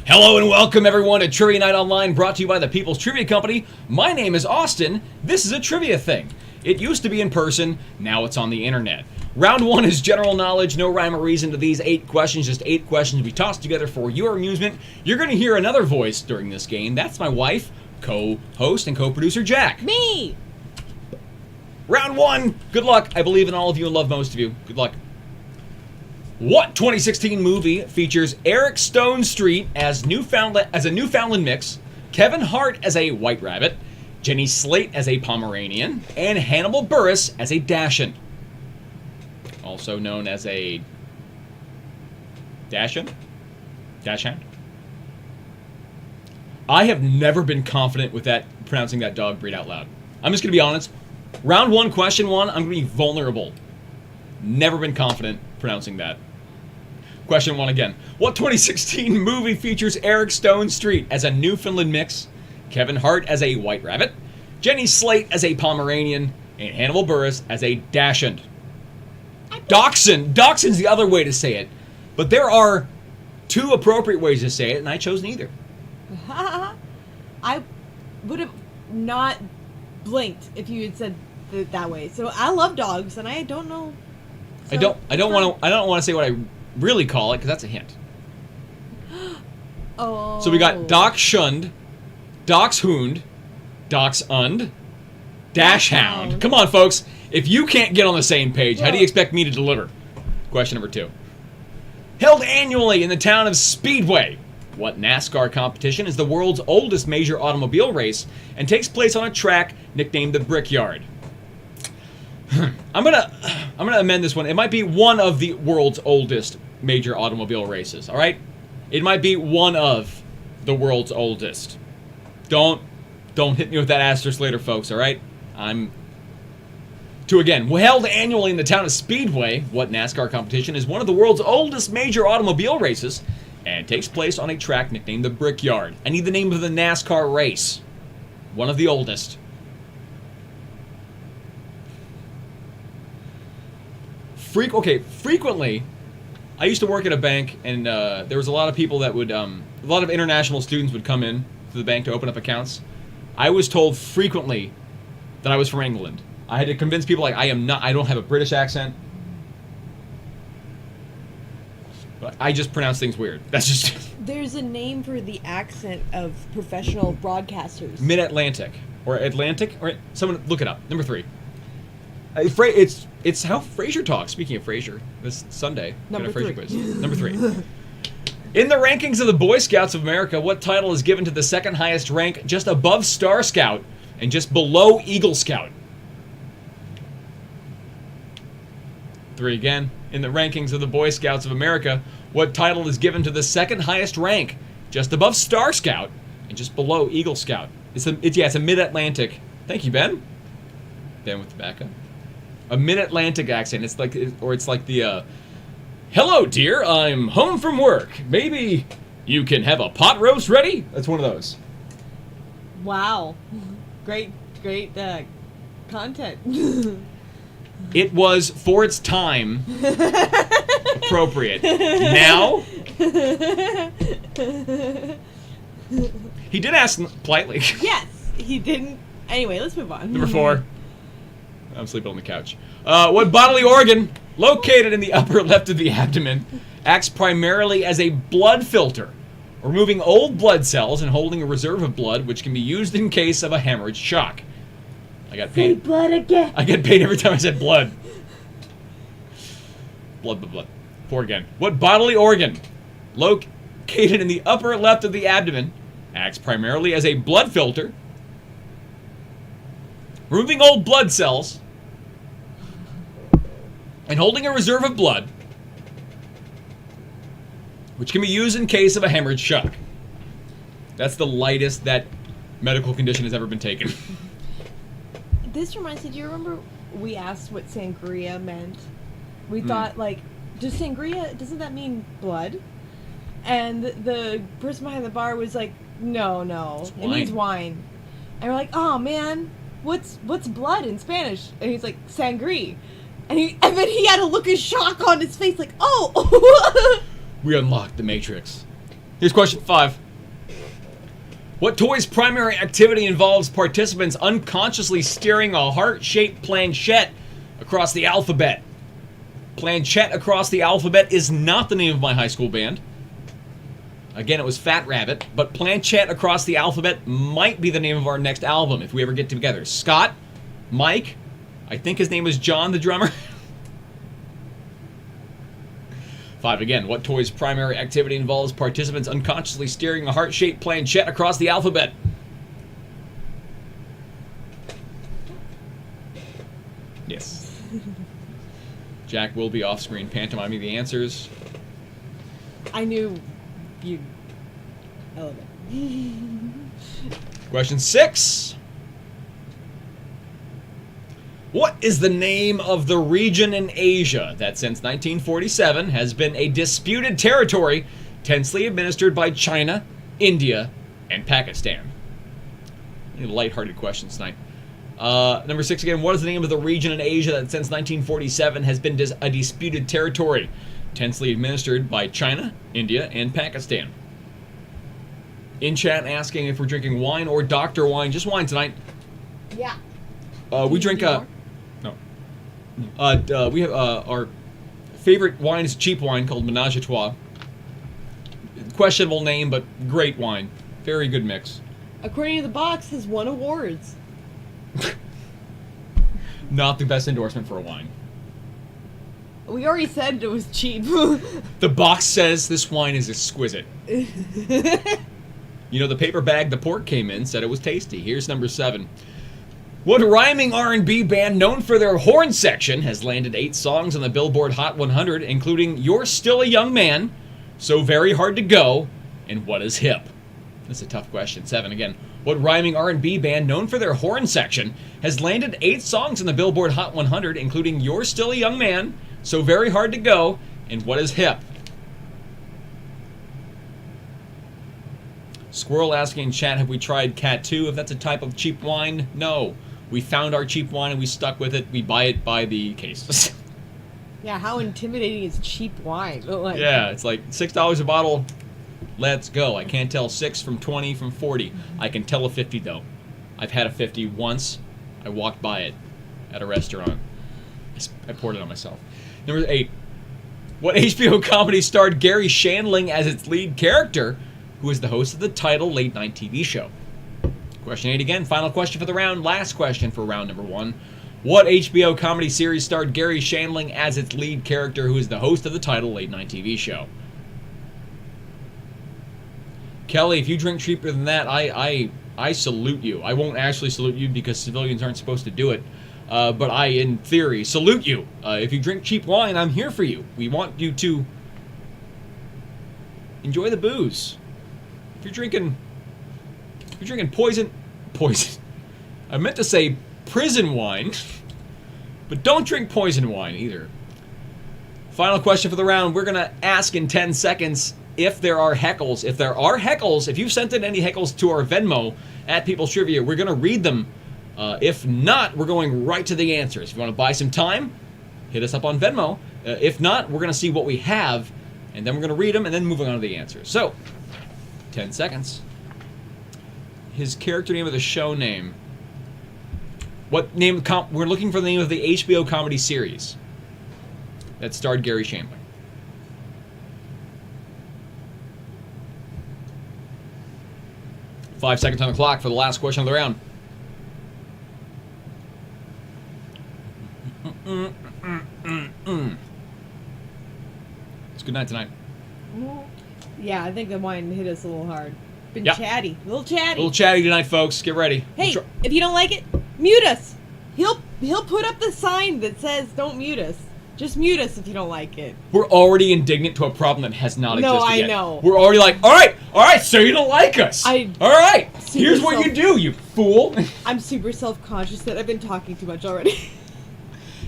Hello and welcome everyone to Trivia Night Online, brought to you by the People's Trivia Company. My name is Austin. This is a trivia thing. It used to be in person, now it's on the internet. Round 1 is general knowledge, no rhyme or reason to these 8 questions, just 8 questions we tossed together for your amusement. You're going to hear another voice during this game. That's my wife, co-host and co-producer Jack. Me! Round 1, good luck. I believe in all of you and love most of you. Good luck. What 2016 movie features Eric Stone Street as a Newfoundland mix, Kevin Hart as a White Rabbit, Jenny Slate as a Pomeranian, and Hannibal Buress as a Dachshund? Also known as a Dachshund? Dachshund? I have never been confident with pronouncing that dog breed out loud. I'm just going to be honest. Round 1, question 1, I'm going to be vulnerable. Never been confident pronouncing that. Question 1 again. What 2016 movie features Eric Stone Street as a Newfoundland mix, Kevin Hart as a White Rabbit, Jenny Slate as a Pomeranian, and Hannibal Buress as a Dachshund? Dachshund. Dachshund's the other way to say it. But there are 2 appropriate ways to say it, and I chose neither. I would have not blinked if you had said it that way. So I love dogs, and I don't know. So I don't want to say what I really call it, because that's a hint. Oh. So we got Dachshund, Dachshund, Dachshund, Dachshund. Come on, folks. If you can't get on the same page, how do you expect me to deliver? Question number 2. Held annually in the town of Speedway, what NASCAR competition is the world's oldest major automobile race and takes place on a track nicknamed the Brickyard? I'm gonna amend this one. It might be one of the world's oldest major automobile races. All right, it might be one of the world's oldest. Don't hit me with that asterisk later, folks. All right, again. Held annually in the town of Speedway, what NASCAR competition is one of the world's oldest major automobile races and takes place on a track nicknamed the Brickyard. I need the name of the NASCAR race. One of the oldest. Frequently, I used to work at a bank, and there was a lot of people that would, a lot of international students would come in to the bank to open up accounts. I was told frequently that I was from England. I had to convince people I don't have a British accent. But I just pronounce things weird. That's just... There's a name for the accent of professional broadcasters. Mid-Atlantic. Or Atlantic? Or someone, look it up. Number 3. It's how Frasier talks. Speaking of Frasier, this Sunday. Number 3. Number 3. In the rankings of the Boy Scouts of America, what title is given to the second highest rank, just above Star Scout and just below Eagle Scout? 3 again. In the rankings of the Boy Scouts of America, what title is given to the second highest rank, just above Star Scout and just below Eagle Scout? It's a Mid-Atlantic. Thank you, Ben. Ben with the backup. A Mid-Atlantic accent. It's like the, hello, dear, I'm home from work. Maybe you can have a pot roast ready? That's one of those. Wow. Great content. It was, for its time, appropriate. Now, he did ask politely. Yes, he didn't. Anyway, let's move on. Number 4. I'm sleeping on the couch. What bodily organ, located in the upper left of the abdomen, acts primarily as a blood filter, removing old blood cells and holding a reserve of blood which can be used in case of a hemorrhage shock? I got paid. Say blood again. I get paid every time I said blood. Blood. 4 again. What bodily organ, located in the upper left of the abdomen, acts primarily as a blood filter, removing old blood cells and holding a reserve of blood which can be used in case of a hemorrhage shock? That's the lightest that medical condition has ever been taken. This reminds me, do you remember we asked what sangria meant? We thought, does sangria, doesn't that mean blood? And the person behind the bar was like, no, it means wine. And we're like, oh man, what's blood in Spanish? And he's like, sangria. And then he had a look of shock on his face, like, oh! We unlocked the Matrix. Here's question 5. What toy's primary activity involves participants unconsciously steering a heart-shaped planchette across the alphabet? Planchette across the alphabet is not the name of my high school band. Again, it was Fat Rabbit, but Planchette across the alphabet might be the name of our next album if we ever get together. Scott, Mike, I think his name is John, the drummer. 5 again. What toy's primary activity involves participants unconsciously steering a heart-shaped planchette across the alphabet? Yes. Jack will be off-screen pantomiming the answers. I knew you'd element. Question 6. What is the name of the region in Asia that since 1947 has been a disputed territory tensely administered by China, India, and Pakistan? Any lighthearted questions tonight. Number 6 again. What is the name of the region in Asia that since 1947 has been a disputed territory tensely administered by China, India, and Pakistan? In chat asking if we're drinking wine or Dr. Wine. Just wine tonight. Yeah. We drink no. We have our favorite wine is cheap wine called Menage a Trois. Questionable name, but great wine. Very good mix. According to the box, has won awards. Not the best endorsement for a wine. We already said it was cheap. The box says this wine is exquisite. You know, the paper bag the pork came in said it was tasty. Here's number 7. What rhyming R&B band known for their horn section has landed 8 songs on the Billboard Hot 100, including You're Still a Young Man, So Very Hard to Go, and What is Hip? That's a tough question. 7 again. What rhyming R&B band known for their horn section has landed 8 songs on the Billboard Hot 100, including You're Still a Young Man, So Very Hard to Go, and What is Hip? Squirrel asking in chat, have we tried Cat 2? If that's a type of cheap wine, no. We found our cheap wine and we stuck with it. We buy it by the case. Yeah, how intimidating is cheap wine? Like, yeah, it's like $6 a bottle. Let's go. I can't tell 6 from 20 from 40. I can tell a 50 though. I've had a 50 once. I walked by it at a restaurant. I poured it on myself. Number 8. What HBO comedy starred Gary Shandling as its lead character, who is the host of the title late-night TV show? Question 8 again. Final question for the round. Last question for round number 1. What HBO comedy series starred Gary Shandling as its lead character, who is the host of the title late-night TV show? Kelly, if you drink cheaper than that, I salute you. I won't actually salute you because civilians aren't supposed to do it. But I, in theory, salute you. If you drink cheap wine, I'm here for you. We want you to enjoy the booze. If you're drinking poison, I meant to say prison wine, but don't drink poison wine either. Final question for the round. We're going to ask in 10 seconds if there are heckles. If there are heckles, if you've sent in any heckles to our Venmo at People's Trivia, we're going to read them. If not, we're going right to the answers. If you want to buy some time, hit us up on Venmo. If not, we're going to see what we have, and then we're going to read them, and then moving on to the answers. So, 10 seconds. His character name of the show name. What name? We're looking for the name of the HBO comedy series that starred Gary Shandling. Five seconds on the clock for the last question of the round. It's good night tonight. Yeah, I think the wine hit us a little hard. Been Yep. chatty. A little chatty. A little chatty tonight, folks. Get ready. Hey, if you don't like it, mute us. He'll put up the sign that says don't mute us. Just mute us if you don't like it. We're already indignant to a problem that has not existed I yet. know. We're already like, all right, so you don't like us. All right, here's what you do, you fool. I'm super self-conscious that I've been talking too much already.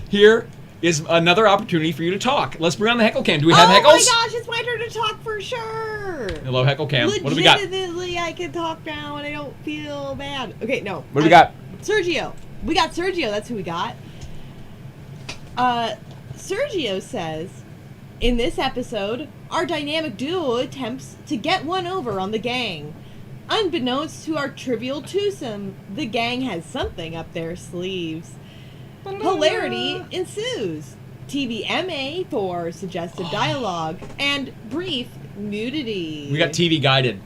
Here is another opportunity for you to talk. Let's bring on the heckle cam. Do we have heckles? Oh my gosh, it's my turn to talk for sure. Hello, heckle cam. What do we got? Legitimately, I can talk now and I don't feel bad. Okay, no. What do we got? Sergio. We got Sergio. That's who we got. Sergio says, In this episode, our dynamic duo attempts to get one over on the gang. Unbeknownst to our trivial twosome, the gang has something up their sleeves. Hilarity ensues. TVMA for suggestive dialogue and brief nudity. We got TV guided.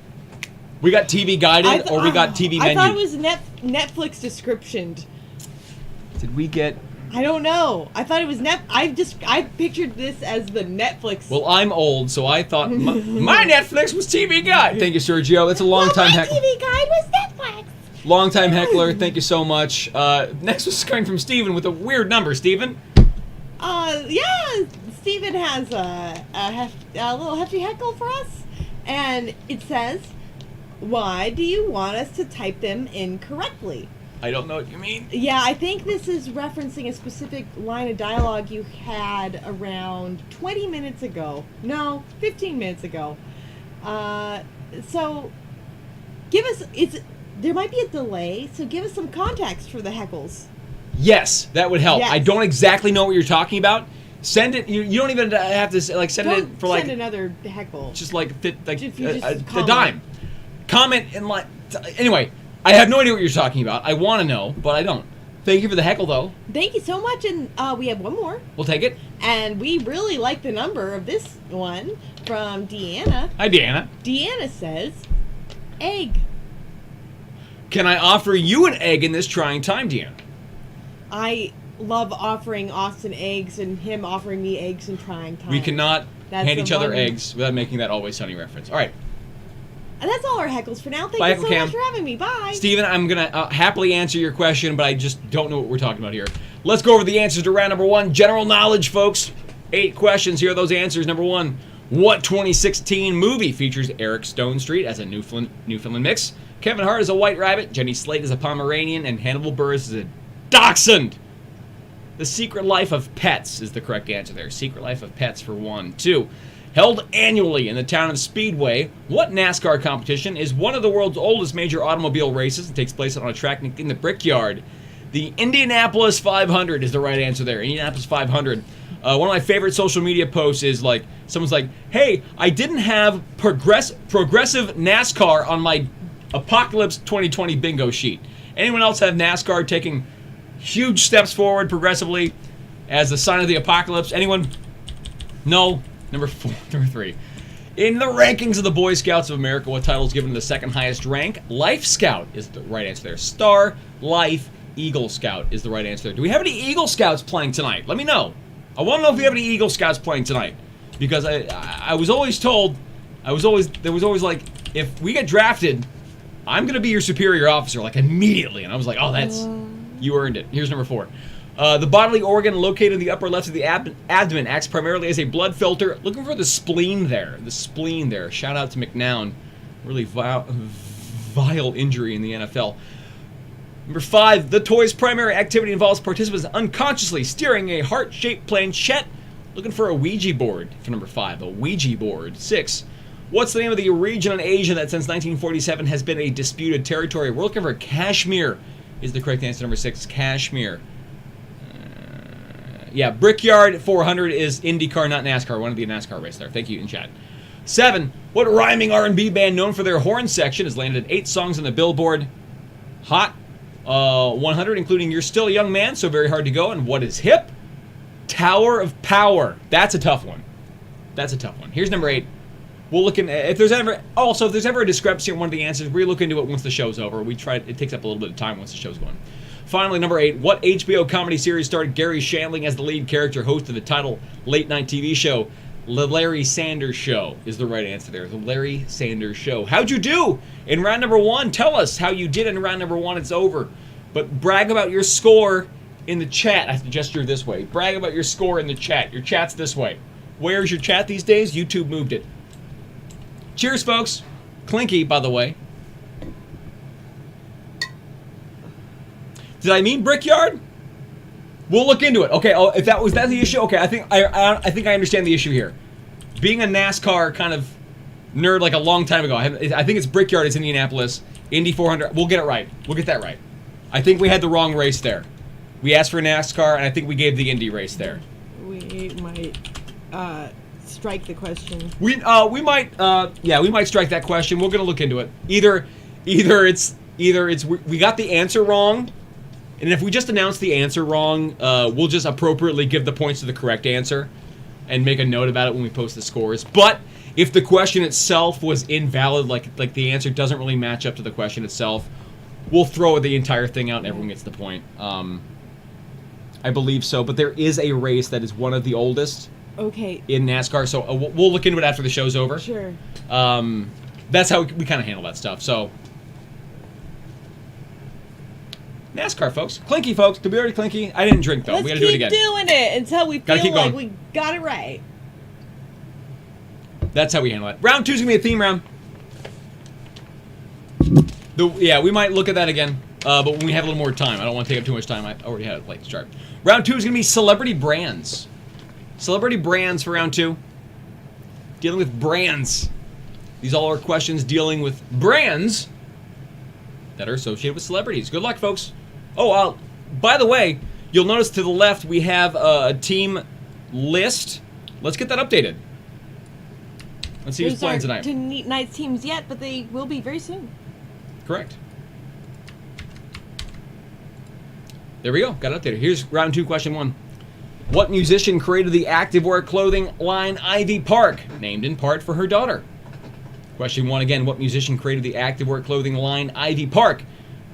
We got TV guided, or we got TV menu. I thought it was Netflix descriptioned. Did we get... I don't know. I thought it was I pictured this as the Netflix. Well, I'm old, so I thought my Netflix was TV Guide. Thank you, Sergio. It's a long time heckler. My TV Guide was Netflix. Long time heckler. Thank you so much. Next was coming from Steven with a weird number. Steven? Yeah. Steven has a little hefty heckle for us, and it says, "Why do you want us to type them incorrectly?" I don't know what you mean. Yeah, I think this is referencing a specific line of dialogue you had around 20 minutes ago. No, 15 minutes ago. So, there might be a delay, so give us some context for the heckles. Yes, that would help. Yes. I don't exactly know what you're talking about. Send it. You don't even have to like send it for like. Send another heckle. Just like a dime. Comment and like. Anyway. I have no idea what you're talking about. I want to know, but I don't. Thank you for the heckle, though. Thank you so much, and we have one more. We'll take it. And we really like the number of this one from Deanna. Hi, Deanna. Deanna says, egg. Can I offer you an egg in this trying time, Deanna? I love offering Austin eggs and him offering me eggs in trying times. We cannot hand each other eggs without making that Always Sunny reference. All right. And that's all our heckles for now. Thank you so much for having me. Bye. Steven, I'm going to happily answer your question, but I just don't know what we're talking about here. Let's go over the answers to round number 1. General knowledge, folks. 8 questions. Here are those answers. Number 1, what 2016 movie features Eric Stonestreet as a Newfoundland mix? Kevin Hart is a white rabbit, Jenny Slate is a Pomeranian, and Hannibal Buress is a dachshund. The Secret Life of Pets is the correct answer there. Secret Life of Pets for 1. 2. Held annually in the town of Speedway, what NASCAR competition is one of the world's oldest major automobile races and takes place on a track in the Brickyard? The Indianapolis 500 is the right answer there. Indianapolis 500. One of my favorite social media posts is like, someone's like, hey, I didn't have progressive NASCAR on my Apocalypse 2020 bingo sheet. Anyone else have NASCAR taking huge steps forward progressively as the sign of the apocalypse? Anyone? No? Number 3. In the rankings of the Boy Scouts of America, what title is given the second highest rank? Life Scout is the right answer there. Star, Life, Eagle Scout is the right answer there. Do we have any Eagle Scouts playing tonight? Let me know. I want to know if we have any Eagle Scouts playing tonight. Because I was always told, there was always like, if we get drafted, I'm going to be your superior officer, like immediately. And I was like, oh, you earned it. Here's number 4. The bodily organ located in the upper left of the abdomen acts primarily as a blood filter. Looking for the spleen there. The spleen there. Shout out to McNown. Really vile injury in the NFL. Number 5. The toy's primary activity involves participants unconsciously steering a heart-shaped planchette. Looking for a Ouija board for number 5. A Ouija board. 6. What's the name of the region in Asia that since 1947 has been a disputed territory? We're looking for Kashmir is the correct answer. Number 6. Kashmir. Yeah, Brickyard 400 is IndyCar, not NASCAR. One of the NASCAR race there. Thank you in chat. 7. What rhyming R&B band known for their horn section has landed 8 songs on the Billboard Hot 100, including You're Still a Young Man, So Very Hard to Go, and What is Hip? Tower of Power. That's a tough one. That's a tough one. Here's number 8. We'll look in if there's ever a discrepancy in one of the answers, we look into it once the show's over. It takes up a little bit of time once the show's going. Finally, number 8. What HBO comedy series starred Gary Shandling as the lead character, host of the title late-night TV show? The Larry Sanders Show is the right answer there. The Larry Sanders Show. How'd you do in round number 1? Tell us how you did in round number 1. It's over. But brag about your score in the chat. I have to gesture this way. Brag about your score in the chat. Your chat's this way. Where's your chat these days? YouTube moved it. Cheers, folks. Clinky, by the way. Did I mean Brickyard? We'll look into it. Okay. Oh, if that was the issue. Okay. I think I understand the issue here. Being a NASCAR kind of nerd like a long time ago, I think it's Brickyard. It's Indianapolis. Indy 400. We'll get it right. We'll get that right. I think we had the wrong race there. We asked for NASCAR, and I think we gave the Indy race there. We might. strike the question. We might strike that question. We're gonna look into it. Either it's we got the answer wrong, and if we just announce the answer wrong, we'll just appropriately give the points to the correct answer, and make a note about it when we post the scores. But if the question itself was invalid, like the answer doesn't really match up to the question itself, we'll throw the entire thing out and everyone gets the point. I believe so, but there is a race that is one of the oldest. Okay. In NASCAR, so we'll look into it after the show's over. Sure. That's how we kind of handle that stuff. So, NASCAR, folks. Clinky, folks. Did we already Clinky? I didn't drink, though. Let's we gotta do it again. keep doing it until we Gotta feel keep like going. we got it right. That's how we handle it. Round 2's gonna be a theme round. We might look at that again, but when we have a little more time. I don't want to take up too much time. I already had it like start. Round 2 is gonna be celebrity brands. Celebrity brands for round 2. Dealing with brands. These all are questions dealing with brands that are associated with celebrities. Good luck, folks. Oh, by the way, you'll notice to the left we have a team list. Let's get that updated. Let's see who's playing tonight. Tonight's teams yet, but they will be very soon. Correct. There we go. Got it updated. Here's round 2, question 1. What musician created the activewear clothing line Ivy Park, named in part for her daughter? Question 1 again. What musician created the activewear clothing line Ivy Park,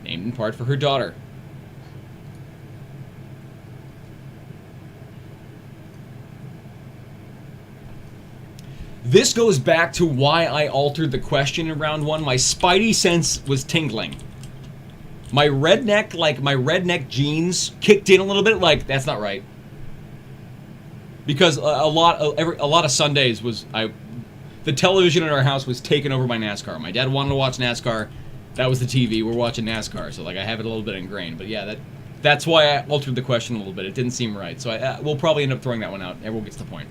named in part for her daughter? This goes back to why I altered the question in round 1. My spidey sense was tingling. My redneck genes kicked in a little bit. Like, that's not right. Because a lot of Sundays the television in our house was taken over by NASCAR. My dad wanted to watch NASCAR. That was the TV. We're watching NASCAR. So, like, I have it a little bit ingrained. But yeah, that's why I altered the question a little bit. It didn't seem right. So we'll probably end up throwing that one out. Everyone gets the point.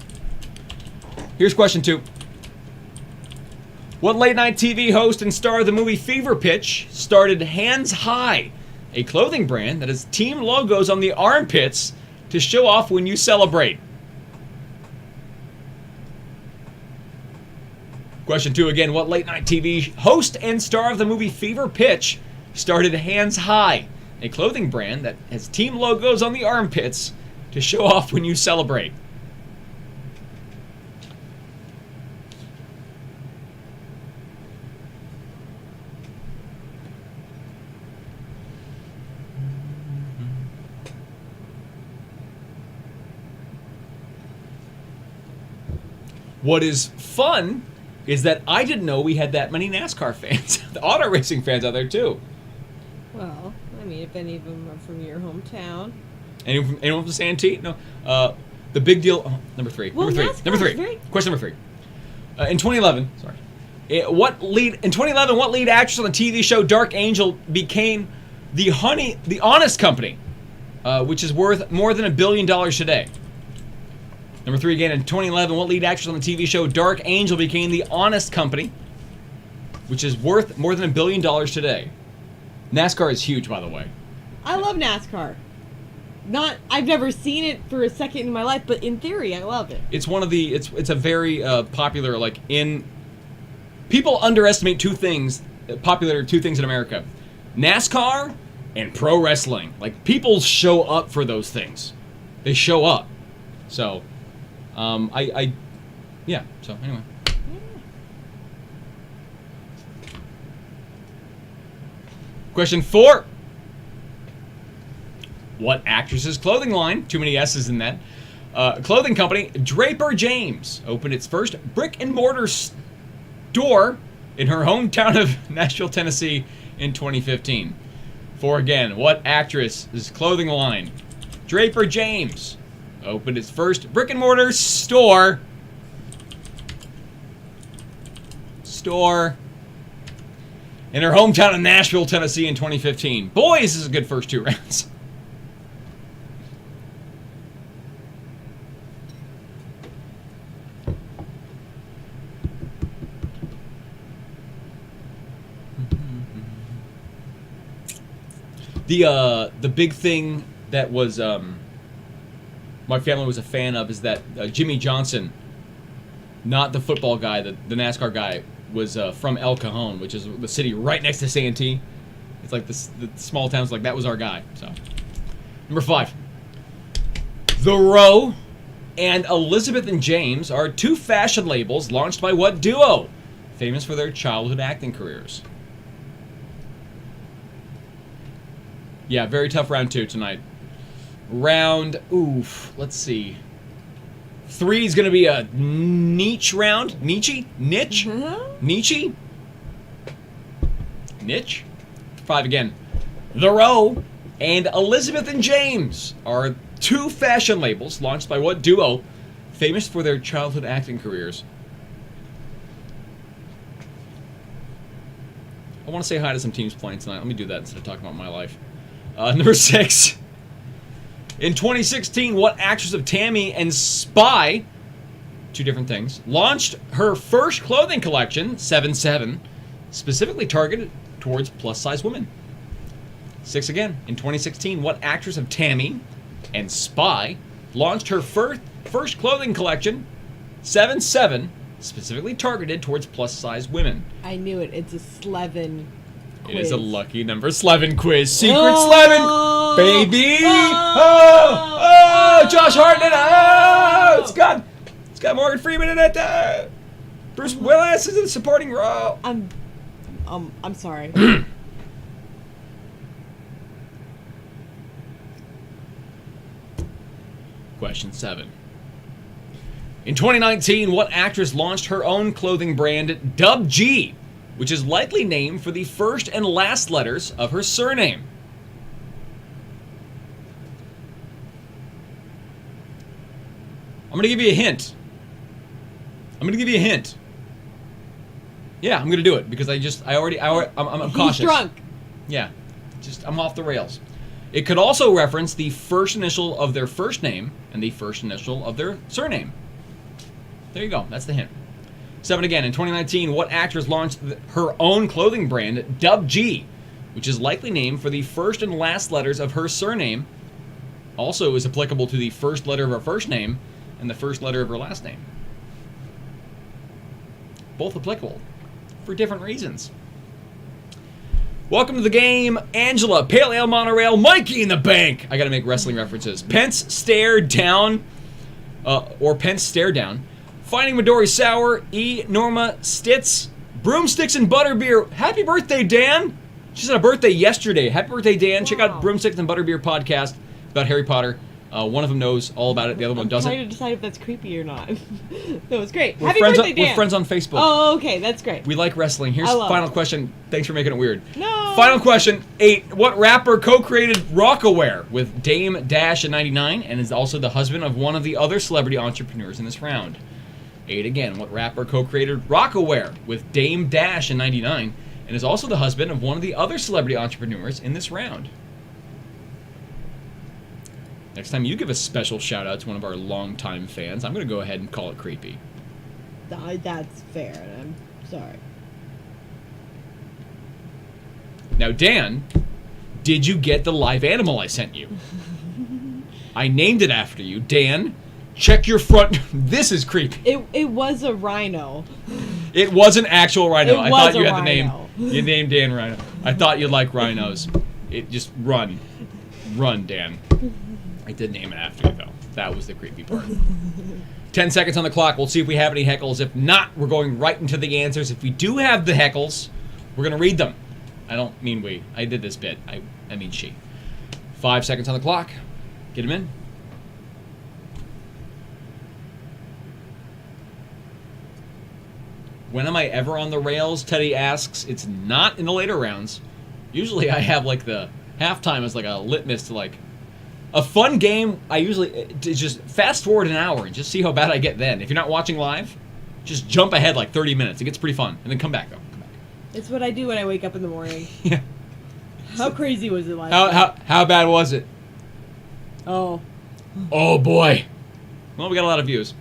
Here's question 2. What late-night TV host and star of the movie Fever Pitch started Hands High, a clothing brand that has team logos on the armpits to show off when you celebrate? Question 2 again. What late-night TV host and star of the movie Fever Pitch started Hands High, a clothing brand that has team logos on the armpits to show off when you celebrate? What is fun is that I didn't know we had that many NASCAR fans, the auto racing fans out there too. Well, I mean, if any of them are from your hometown. Anyone from Santee? No. The big deal. Oh, number 3. Well, number 3. Number 3. Question number 3. In 2011, what lead actress on the TV show Dark Angel became the Honest Company, which is worth more than $1 billion today? Number 3 again. In 2011, what lead actress on the TV show Dark Angel became the Honest Company, which is worth more than $1 billion today? NASCAR is huge, by the way. I love NASCAR. I've never seen it for a second in my life, but in theory, I love it. It's one of the. It's a very popular. People underestimate two things in America: NASCAR and pro wrestling. Like, people show up for those things. They show up. So, yeah. So anyway. Question 4. What actress's clothing line, too many S's in that, clothing company Draper James opened its first brick-and-mortar store in her hometown of Nashville, Tennessee in 2015? 4 again. What actress's clothing line, Draper James, opened its first brick-and-mortar store in her hometown of Nashville, Tennessee in 2015? Boys, this is a good first 2 rounds. The big thing that was my family was a fan of is that Jimmy Johnson Not the football guy, the NASCAR guy, was from El Cajon, which is the city right next to Santee. It's like the small towns, like that was our guy. So, number 5. The Row and Elizabeth and James are 2 fashion labels launched by what duo? Famous for their childhood acting careers. Yeah, very tough round 2 tonight. Let's see. 3 is going to be a niche round. Niche? Niche? Niche? 5 again. The Row and Elizabeth and James are 2 fashion labels launched by what duo? Famous for their childhood acting careers. I want to say hi to some teams playing tonight. Let me do that instead of talking about my life. Number 6. In 2016, what actress of Tammy and Spy, 2 different things, launched her first clothing collection, 7'7", specifically targeted towards plus-size women? 6 again. In 2016, what actress of Tammy and Spy launched her first clothing collection, 7'7", specifically targeted towards plus-size women? I knew it. It's a Slevin quiz. It is a lucky number. Slevin quiz. Secret Slevin, baby. Oh, Josh Hartnett. Oh, it's got Morgan Freeman in it. Bruce Willis is in the supporting role. I'm sorry. Question 7. In 2019, what actress launched her own clothing brand, Dub G, which is likely named for the first and last letters of her surname? I'm going to give you a hint. Yeah, I'm going to do it because I'm cautious. He's drunk. Yeah, I'm off the rails. It could also reference the first initial of their first name and the first initial of their surname. There you go. That's the hint. 7 again. In 2019, what actress launched her own clothing brand, Dub G, which is likely named for the first and last letters of her surname, also is applicable to the first letter of her first name and the first letter of her last name? Both applicable for different reasons. Welcome to the game, Angela, Pale Ale Monorail, Mikey in the bank. I gotta make wrestling references. Pence Stare Down, Pence Stare Down. Finding Midori Sour, E. Norma Stitz, Broomsticks and Butterbeer. Happy birthday, Dan. She had a birthday yesterday. Happy birthday, Dan. Wow. Check out Broomsticks and Butterbeer podcast about Harry Potter. One of them knows all about it. The other one doesn't. I'm trying to decide if that's creepy or not. No, it's great. Happy birthday, Dan. We're friends on Facebook. Oh, okay. That's great. We like wrestling. Here's the final question. Thanks for making it weird. No. Final question. 8. What rapper co-created Rockaware with Dame Dash in 99 and is also the husband of one of the other celebrity entrepreneurs in this round? 8 again. What rapper co-created Rockaware with Dame Dash in 99 and is also the husband of one of the other celebrity entrepreneurs in this round? Next time you give a special shout out to one of our longtime fans, I'm going to go ahead and call it creepy. That's fair. I'm sorry. Now, Dan, did you get the live animal I sent you? I named it after you. Dan, check your front. This is creepy. It was a rhino. It was an actual rhino. I thought you had rhino. the name. You named Dan Rhino. I thought you'd like rhinos. It just run, Dan. I did name it after you, though. That was the creepy part. 10 seconds on the clock. We'll see if we have any heckles. If not, we're going right into the answers. If we do have the heckles, we're going to read them. I don't mean we. I did this bit. I mean she. 5 seconds on the clock. Get him in. When am I ever on the rails? Teddy asks. It's not in the later rounds. Usually I have like the halftime as like a litmus to like a fun game. I usually just fast forward an hour and just see how bad I get then. If you're not watching live, just jump ahead like 30 minutes. It gets pretty fun. And then come back. It's what I do when I wake up in the morning. Yeah. How crazy was it last night? How bad was it? Oh. Oh boy. Well, we got a lot of views.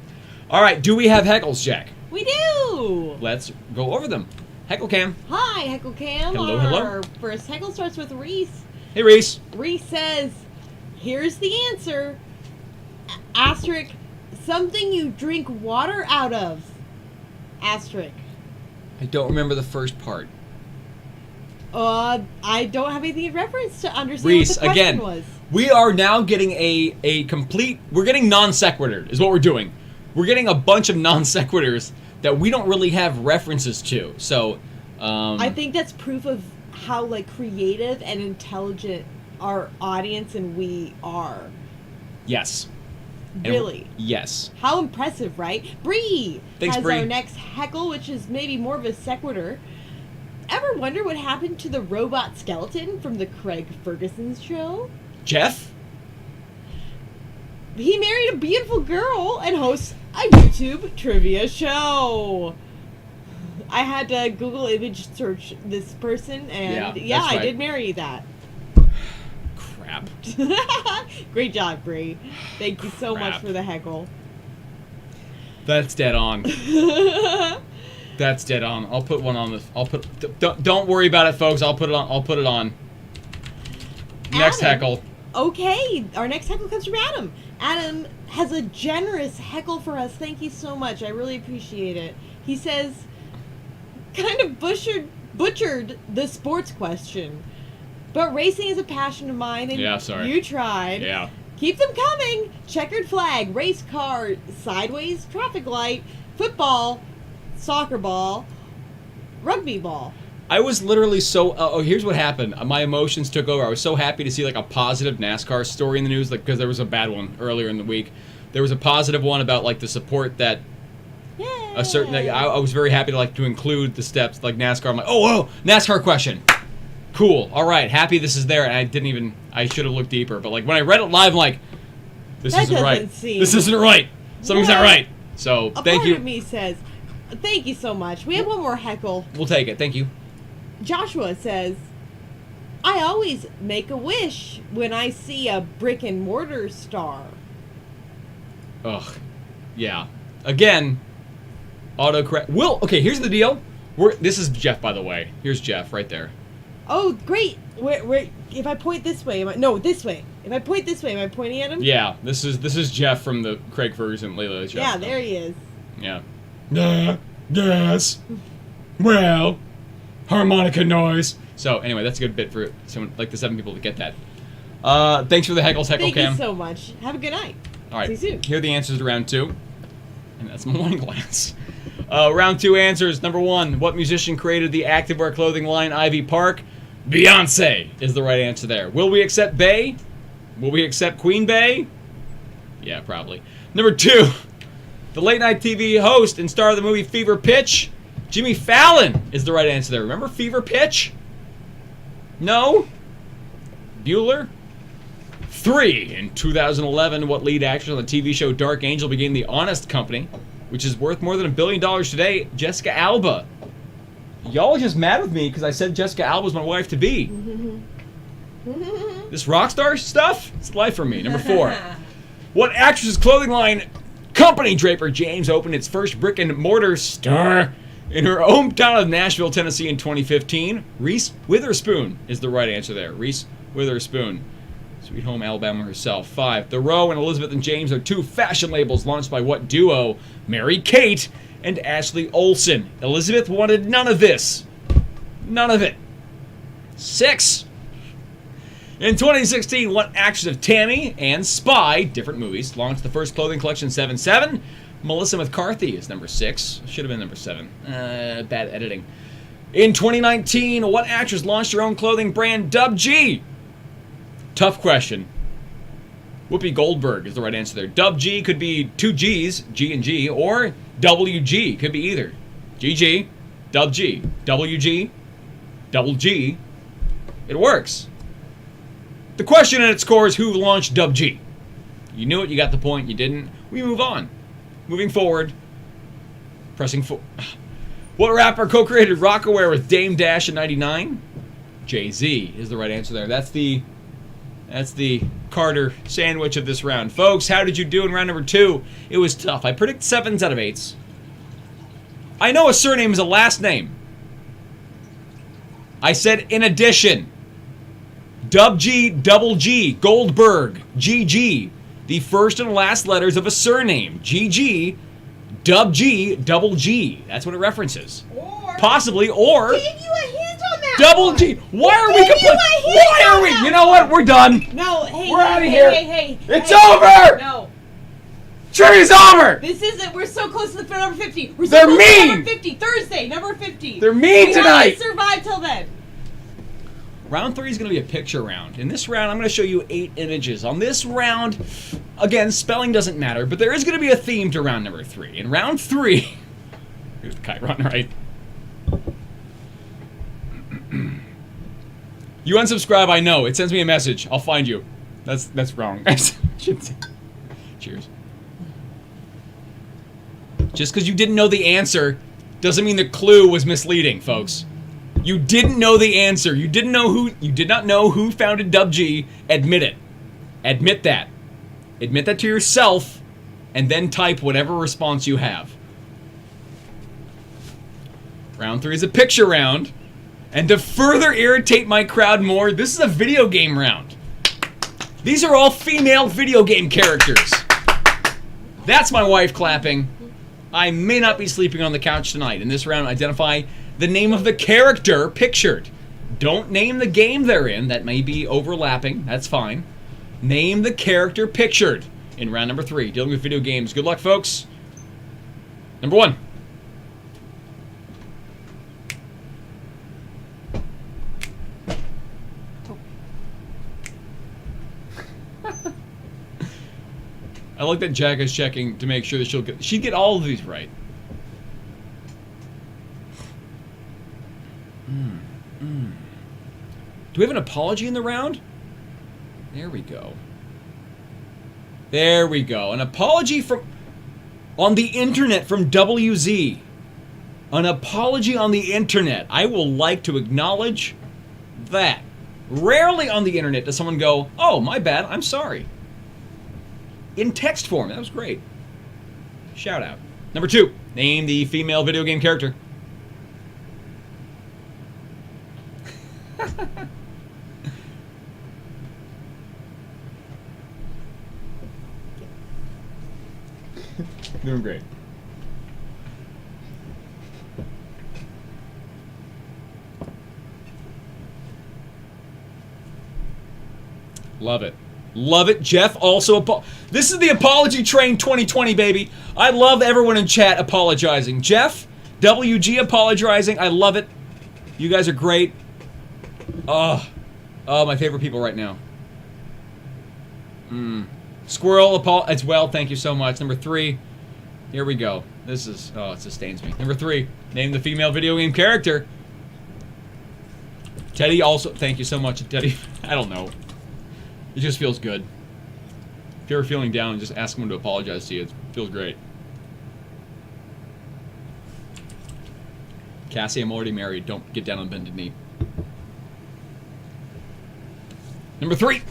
All right, do we have heckles, Jack? We do. Let's go over them. Heckle Cam. Hi, Heckle Cam. Hello, Our hello. first heckle starts with Reese. Hey, Reese. Reese says, here's the answer. Asterisk, something you drink water out of. Asterisk. I don't remember the first part. I don't have anything in reference to understand Reese, what the question again, was. we are now getting a complete... We're getting non sequitur, is what we're doing. We're getting a bunch of non sequiturs that we don't really have references to. So, I think that's proof of how, like, creative and intelligent our audience and we are. yes. Really. Yes. How impressive, right? Bree Thanks, has Bree. our next heckle, which is maybe more of a sequitur. Ever wonder what happened to the robot skeleton from the Craig Ferguson show? Jeff? He married a beautiful girl and hosts a YouTube trivia show. I had to Google image search this person, and yeah, that's I right. did marry that. Crap. Great job, Bree. Thank you so much Crap. for the heckle. That's dead on. That's dead on. I'll put one on the... Don't worry about it, folks. I'll put it on. Next Adam. heckle. Okay, our next heckle comes from Adam. Adam has a generous heckle for us. Thank you so much. I really appreciate it. He says, kind of butchered the sports question, but racing is a passion of mine, and Yeah, sorry. you tried. Yeah. Keep them coming. Checkered flag, race car, sideways, traffic light, football, soccer ball, rugby ball. I was literally so... here's what happened. My emotions took over. I was so happy to see, like, a positive NASCAR story in the news, like, because there was a bad one earlier in the week. There was a positive one about, like, the support that Yay. a certain... Like, I was very happy to include the steps, like NASCAR. I'm like, oh, NASCAR question. Cool. All right. Happy this is there. And I didn't even... I should have looked deeper. But, like, when I read it live, I'm like, this That isn't right. doesn't seem- This isn't right. Something's not Well, right. So, A thank part you. of me says, thank you so much. We have one more heckle. We'll take it. Thank you. Joshua says, I always make a wish when I see a brick and mortar star. Ugh. Yeah. Again, autocorrect. Okay, here's the deal. This is Jeff, by the way. Here's Jeff right there. Oh, great. Where, if I point this way, this way. If I point this way, am I pointing at him? Yeah, this is Jeff from the Craig Ferguson Layla show. Yeah, there he is. Yeah. Yes. Well, harmonica noise. So anyway, that's a good bit for someone like the 7 people to get that. Thanks for the heckle, Thank Cam. you so much. Have a good night. All right. See you soon. Here are the answers to round 2. And that's my wine glass. Round 2 answers. Number 1, what musician created the activewear clothing line Ivy Park? Beyonce is the right answer there. Will we accept Bey? Will we accept Queen Bey? Yeah, probably. Number 2, the late night TV host and star of the movie Fever Pitch? Jimmy Fallon is the right answer there. Remember Fever Pitch? No? Bueller? 3, in 2011, what lead actress on the TV show Dark Angel began the Honest Company, which is worth more than $1 billion today? Jessica Alba. Y'all are just mad with me because I said Jessica Alba's my wife-to-be. This rock star stuff? It's life for me. Number 4. What actress's clothing line company Draper James opened its first brick-and-mortar store in her hometown of Nashville, Tennessee in 2015? Reese Witherspoon is the right answer there. Reese Witherspoon. Sweet Home Alabama herself. 5. The Row and Elizabeth and James are 2 fashion labels launched by what duo? Mary-Kate and Ashley Olsen. Elizabeth wanted none of this. None of it. 6. In 2016, what actress of Tammy and Spy, different movies, launched the first clothing collection 7/7? Melissa McCarthy is number 6. Should have been number 7. Bad editing. In 2019, what actress launched her own clothing brand Dub G? Tough question. Whoopi Goldberg is the right answer there. Dub G could be 2 G's, G and G, or WG. Could be either. GG, Dub G, WG, double G. It works. The question and its score is who launched Dub G. You knew it, you got the point, you didn't. We move on. Moving forward. Pressing forward. What rapper co-created Rockaware with Dame Dash in 99? Jay-Z is the right answer there. That's the Carter sandwich of this round. Folks, how did you do in round number 2? It was tough. I predict 7s out of 8s. I know a surname is a last name. I said in addition. Dub G, double G, Goldberg, GG. The first and last letters of a surname. GG, Dub G, double G. That's what it references. Or Possibly, or gave you a hint on that. double one. G. Why are we Gave you complaining? a hint Why are on we? that You know what? We're done. No, hey, We're hey, outta hey, here. hey, It's hey. over. No. Trivia's over. This isn't. We're so close to the number 50. We're so They're close to mean. number 50. Thursday, number 50. They're mean we tonight. have to survive till then. Round 3 is going to be a picture round. In this round, I'm going to show you 8 images. On this round, again, spelling doesn't matter, but there is going to be a theme to round number 3. In round 3, here's the Chiron, right? You unsubscribe, I know. It sends me a message. I'll find you. That's wrong. Cheers. Just because you didn't know the answer doesn't mean the clue was misleading, folks. You didn't know the answer. You did not know who founded Dub G. Admit it. Admit that. Admit that to yourself, and then type whatever response you have. Round 3 is a picture round. And to further irritate my crowd more, this is a video game round. These are all female video game characters. That's my wife clapping. I may not be sleeping on the couch tonight. In this round, identify the name of the character pictured. Don't name the game they're in. That may be overlapping. That's fine. Name the character pictured in round number 3. Dealing with video games. Good luck, folks. Number 1. I like that Jack is checking to make sure that she'd get all of these right. Do we have an apology in the round? There we go. There we go. An apology on the internet from WZ. An apology on the internet. I will like to acknowledge that. Rarely on the internet does someone go, "Oh, my bad, I'm sorry." In text form. That was great. Shout out. Number 2. Name the female video game character. Doing great. Love it. Love it. Jeff also this is the apology train 2020, baby. I love everyone in chat apologizing. Jeff, WG apologizing. I love it. You guys are great. Oh, my favorite people right now. Squirrel as well. Thank you so much. Number 3. Here we go. This is it sustains me. Number 3. Name the female video game character. Teddy also. Thank you so much, Teddy. I don't know. It just feels good. If you're ever feeling down, just ask someone to apologize to you. It feels great. Cassie, I'm already married. Don't get down on bended knee. Number 3.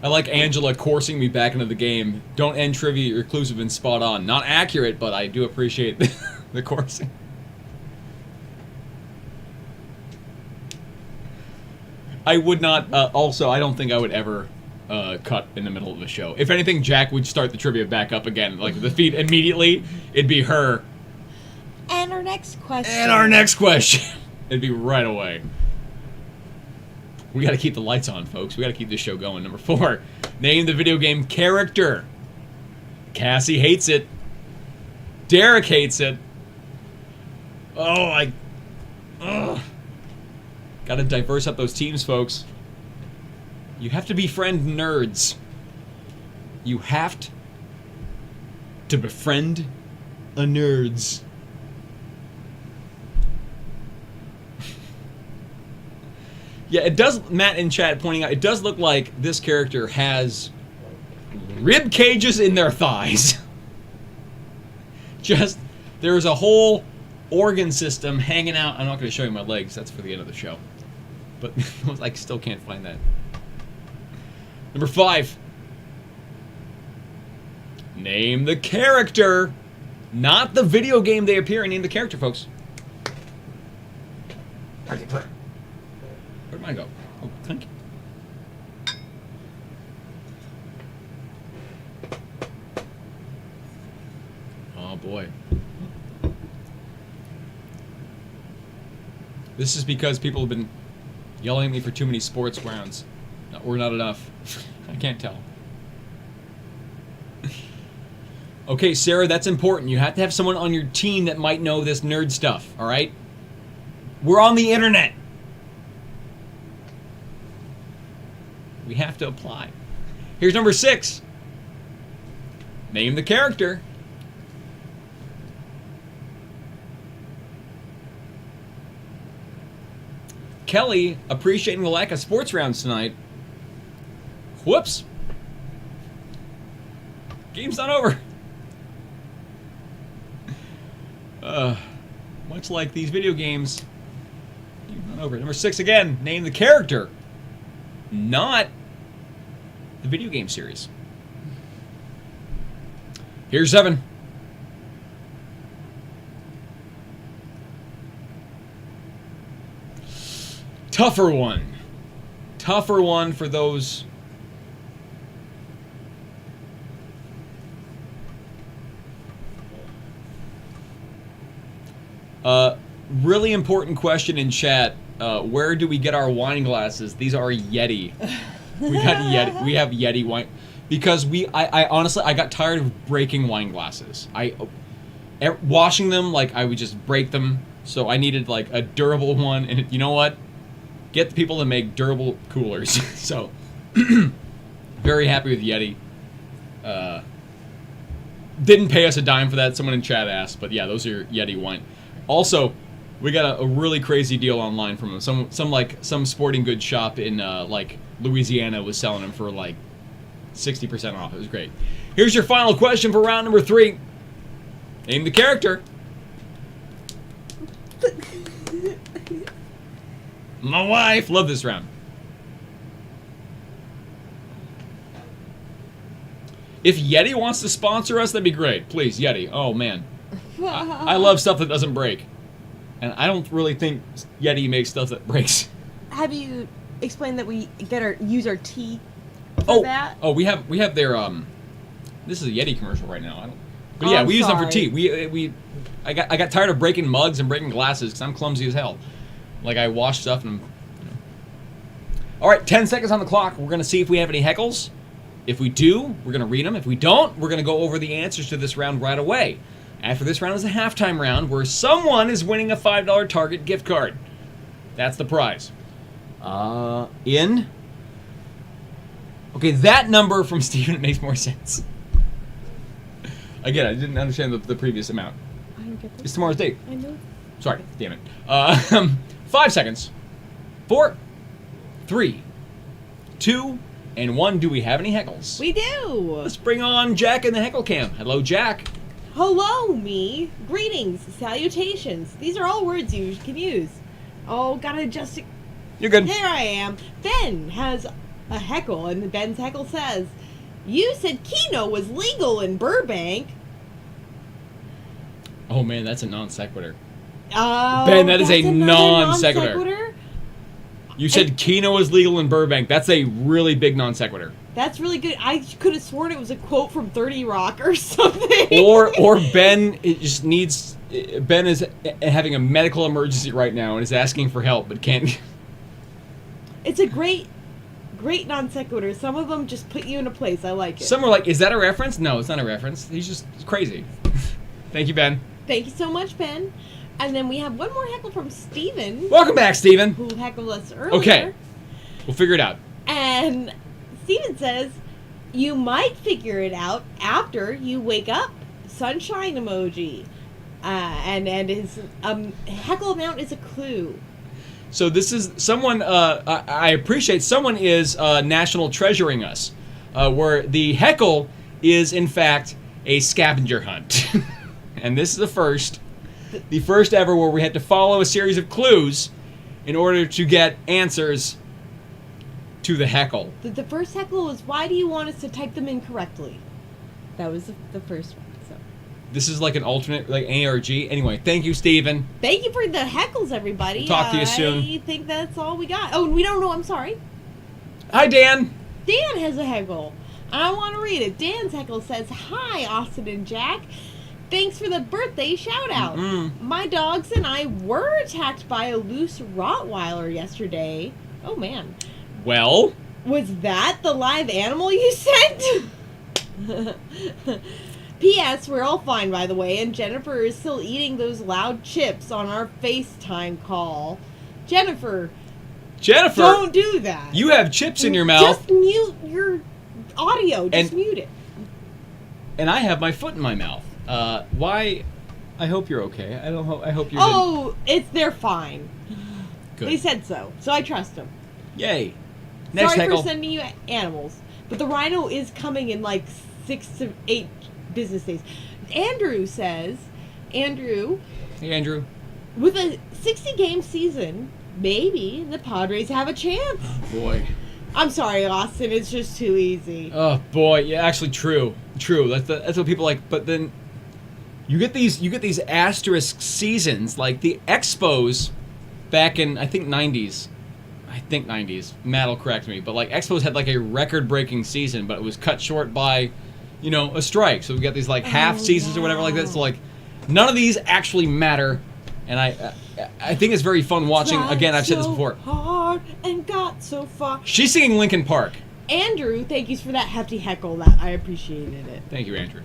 I like Angela coursing me back into the game. Don't end trivia. Your clues have been spot on. Not accurate, but I do appreciate the coursing. I would not, also, I don't think I would ever cut in the middle of the show. If anything, Jack would start the trivia back up again. Like, the feed immediately, it'd be her. And our next question. It'd be right away. We gotta keep the lights on, folks. We gotta keep this show going. Number 4. Name the video game character. Cassie hates it. Derek hates it. Ugh. Gotta diverse up those teams, folks. You have to befriend nerds. You have to befriend a nerds. Yeah, it does, Matt in chat pointing out, it does look like this character has rib cages in their thighs. Just, there's a whole organ system hanging out. I'm not going to show you my legs. That's for the end of the show. But I still can't find that. Number 5. Name the character. Not the video game they appear in. Name the character, folks. Where'd mine go? Oh, thank you. boy. This is because people have been yelling at me for too many sports rounds. Or not enough. I can't tell. Okay, Sarah, that's important. You have to have someone on your team that might know this nerd stuff, all right? We're on the internet. We have to apply. Here's number 6. Name the character. Kelly, appreciating the lack of sports rounds tonight. Whoops. Game's not over. Much like these video games, game's not over. Number 6 again. Name the character. Not the video game series. Here's 7. Tougher one. Tougher one for those. Really important question in chat. Where do we get our wine glasses? These are Yeti. We got Yeti. We have Yeti wine because I honestly I got tired of breaking wine glasses. Washing them, like, I would just break them. So I needed like a durable one, and you know what? Get the people to make durable coolers. So very happy with Yeti. Didn't pay us a dime for that. Someone in chat asked, but yeah, those are Yeti wine. Also, we got a really crazy deal online from them. Some sporting goods shop in like Louisiana was selling them for like 60% off. It was great. Here's your final question for round number 3. Name the character. My wife. Love this round. If Yeti wants to sponsor us, that'd be great. Please, Yeti. Oh, man. I love stuff that doesn't break. And I don't really think Yeti makes stuff that breaks. Have you explained that we use our tea for that? Oh, we have their this is a Yeti commercial right now. But yeah, we use them for tea. I got tired of breaking mugs and breaking glasses because I'm clumsy as hell. Like, I wash stuff and All right, 10 seconds on the clock. We're going to see if we have any heckles. If we do, we're going to read them. If we don't, we're going to go over the answers to this round right away. After this round is a halftime round where someone is winning a $5 Target gift card. That's the prize. Okay, that number from Steven makes more sense. Again, I didn't understand the previous amount. I don't get this. It's tomorrow's date. I know. Sorry, damn it. 5 seconds. 4, 3, 2, and 1. Do we have any heckles? We do. Let's bring on Jack in the heckle cam. Hello, Jack. Hello, me. Greetings, salutations. These are all words you can use. Oh, gotta adjust it. You're good. Here I am. Ben has a heckle, and Ben's heckle says, "You said Keno was legal in Burbank." Oh man, that's a non sequitur. Oh, Ben, that is a another non sequitur. You said Keno was legal in Burbank. That's a really big non sequitur. That's really good. I could have sworn it was a quote from 30 Rock or something. Or Ben just needs. Ben is having a medical emergency right now and is asking for help, but can't. It's a great non sequitur. Some of them just put you in a place. I like it. Some are like, is that a reference? No, it's not a reference. He's crazy. Thank you, Ben. Thank you so much, Ben. And then we have one more heckle from Steven. Welcome back, Steven. Who heckled us earlier. Okay. We'll figure it out. And Steven says, "You might figure it out after you wake up." Sunshine emoji. And his heckle amount is a clue. So this is someone, I appreciate someone is national treasuring us, where the heckle is, in fact, a scavenger hunt. And this is the first ever where we had to follow a series of clues in order to get answers to the heckle. The first heckle was, "Why do you want us to type them incorrectly?" That was the first one. So This is like an alternate, like ARG. Anyway, thank you, Steven. thank you for the heckles, everybody. We'll talk to you soon. I think that's all we got. Oh, and we don't know. I'm sorry. Hi, Dan. Dan has a heckle. I want to read it. Dan's heckle says, "Hi, Austin and Jack. Thanks for the birthday shout out. Mm-mm. My dogs and I were attacked by a loose Rottweiler yesterday. Oh man. Well, Was that the live animal you sent? P.S. We're all fine, by the way, and Jennifer is still eating those loud chips on our FaceTime call. Jennifer, don't do that. You have chips in your mouth. Just mute your audio. Just mute it. And I have my foot in my mouth. Why? I hope you're okay. I hope you're. Oh, they're fine. Good. They said so, so I trust them. Yay. Next Sorry heckle. for sending you animals, but the rhino is coming in like 6 to 8 business days. Andrew says, Hey, Andrew. with a 60-game season, maybe the Padres have a chance. Boy. I'm sorry, Austin. It's just too easy. Oh boy, yeah, actually, true. That's what people like. But then you get these asterisk seasons, like the Expos back in I think 90s. Matt will correct me, but like Expos had like a record-breaking season, but it was cut short by, a strike. So we got these like half seasons or whatever like that. So like none of these actually matter, and I think it's very fun watching. Again, I've said this before. Hard and got so far. She's singing Linkin Park. Andrew, thank you for that hefty heckle. That I appreciated it. Thank you, Andrew.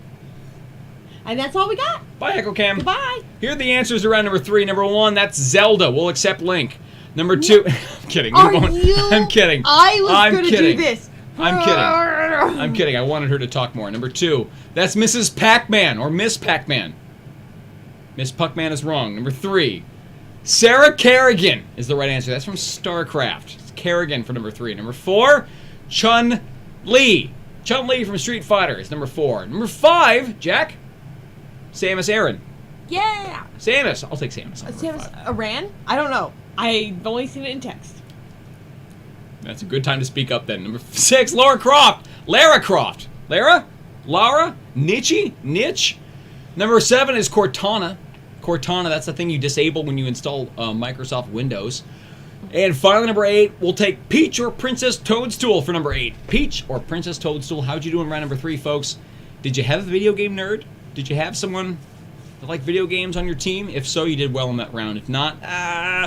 And that's all we got. Bye, Echo Cam. Goodbye. Here are the answers around number 3. Number 1, that's Zelda. We'll accept Link. Number 2, I'm kidding. I'm kidding. I was going to do this. I'm kidding. I wanted her to talk more. Number 2, that's Mrs. Pac-Man or Miss Pac-Man. Miss Puckman is wrong. Number 3, Sarah Kerrigan is the right answer. That's from StarCraft. It's Kerrigan for number 3. Number 4, Chun-Li. Chun-Li from Street Fighter is number 4. Number 5, Jack? Samus Aran. Yeah. Samus. I'll take Samus. Samus Aran? I don't know. I've only seen it in text. That's a good time to speak up then. Number 6, Lara Croft. Lara Croft. Lara? Lara? Niche? Number 7 is Cortana. Cortana, that's the thing you disable when you install Microsoft Windows. And finally, number 8, we'll take Peach or Princess Toadstool for number 8. Peach or Princess Toadstool. How'd you do in round number 3, folks? Did you have a video game nerd? Did you have someone that liked video games on your team? If so, you did well in that round. If not,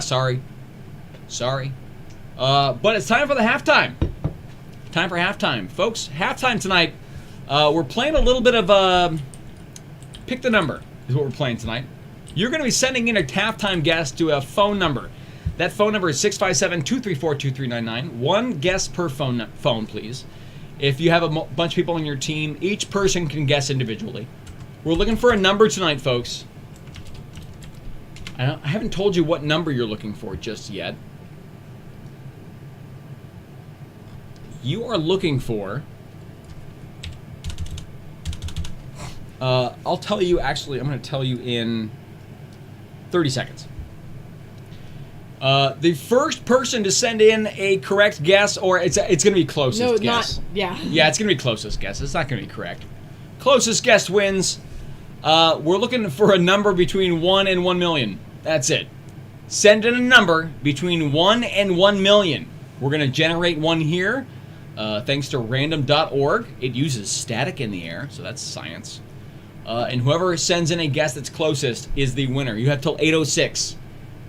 sorry. But it's time for the halftime. Time for halftime. Folks, halftime tonight, we're playing a little bit of Pick the Number is what we're playing tonight. You're going to be sending in a halftime guess to a phone number. That phone number is 657-234-2399. One guess per phone, please. If you have a bunch of people on your team, each person can guess individually. We're looking for a number tonight, folks. I haven't told you what number you're looking for just yet. You are looking for... I'll tell you, actually, I'm going to tell you in 30 seconds. The first person to send in a correct guess, or it's going to be closest guess. Yeah, it's going to be closest guess. It's not going to be correct. Closest guess wins. We're looking for a number between 1 and 1 million. That's it. Send in a number between 1 and 1 million. We're going to generate one here, thanks to random.org. It uses static in the air, so that's science. And whoever sends in a guess that's closest is the winner. You have till 8:06.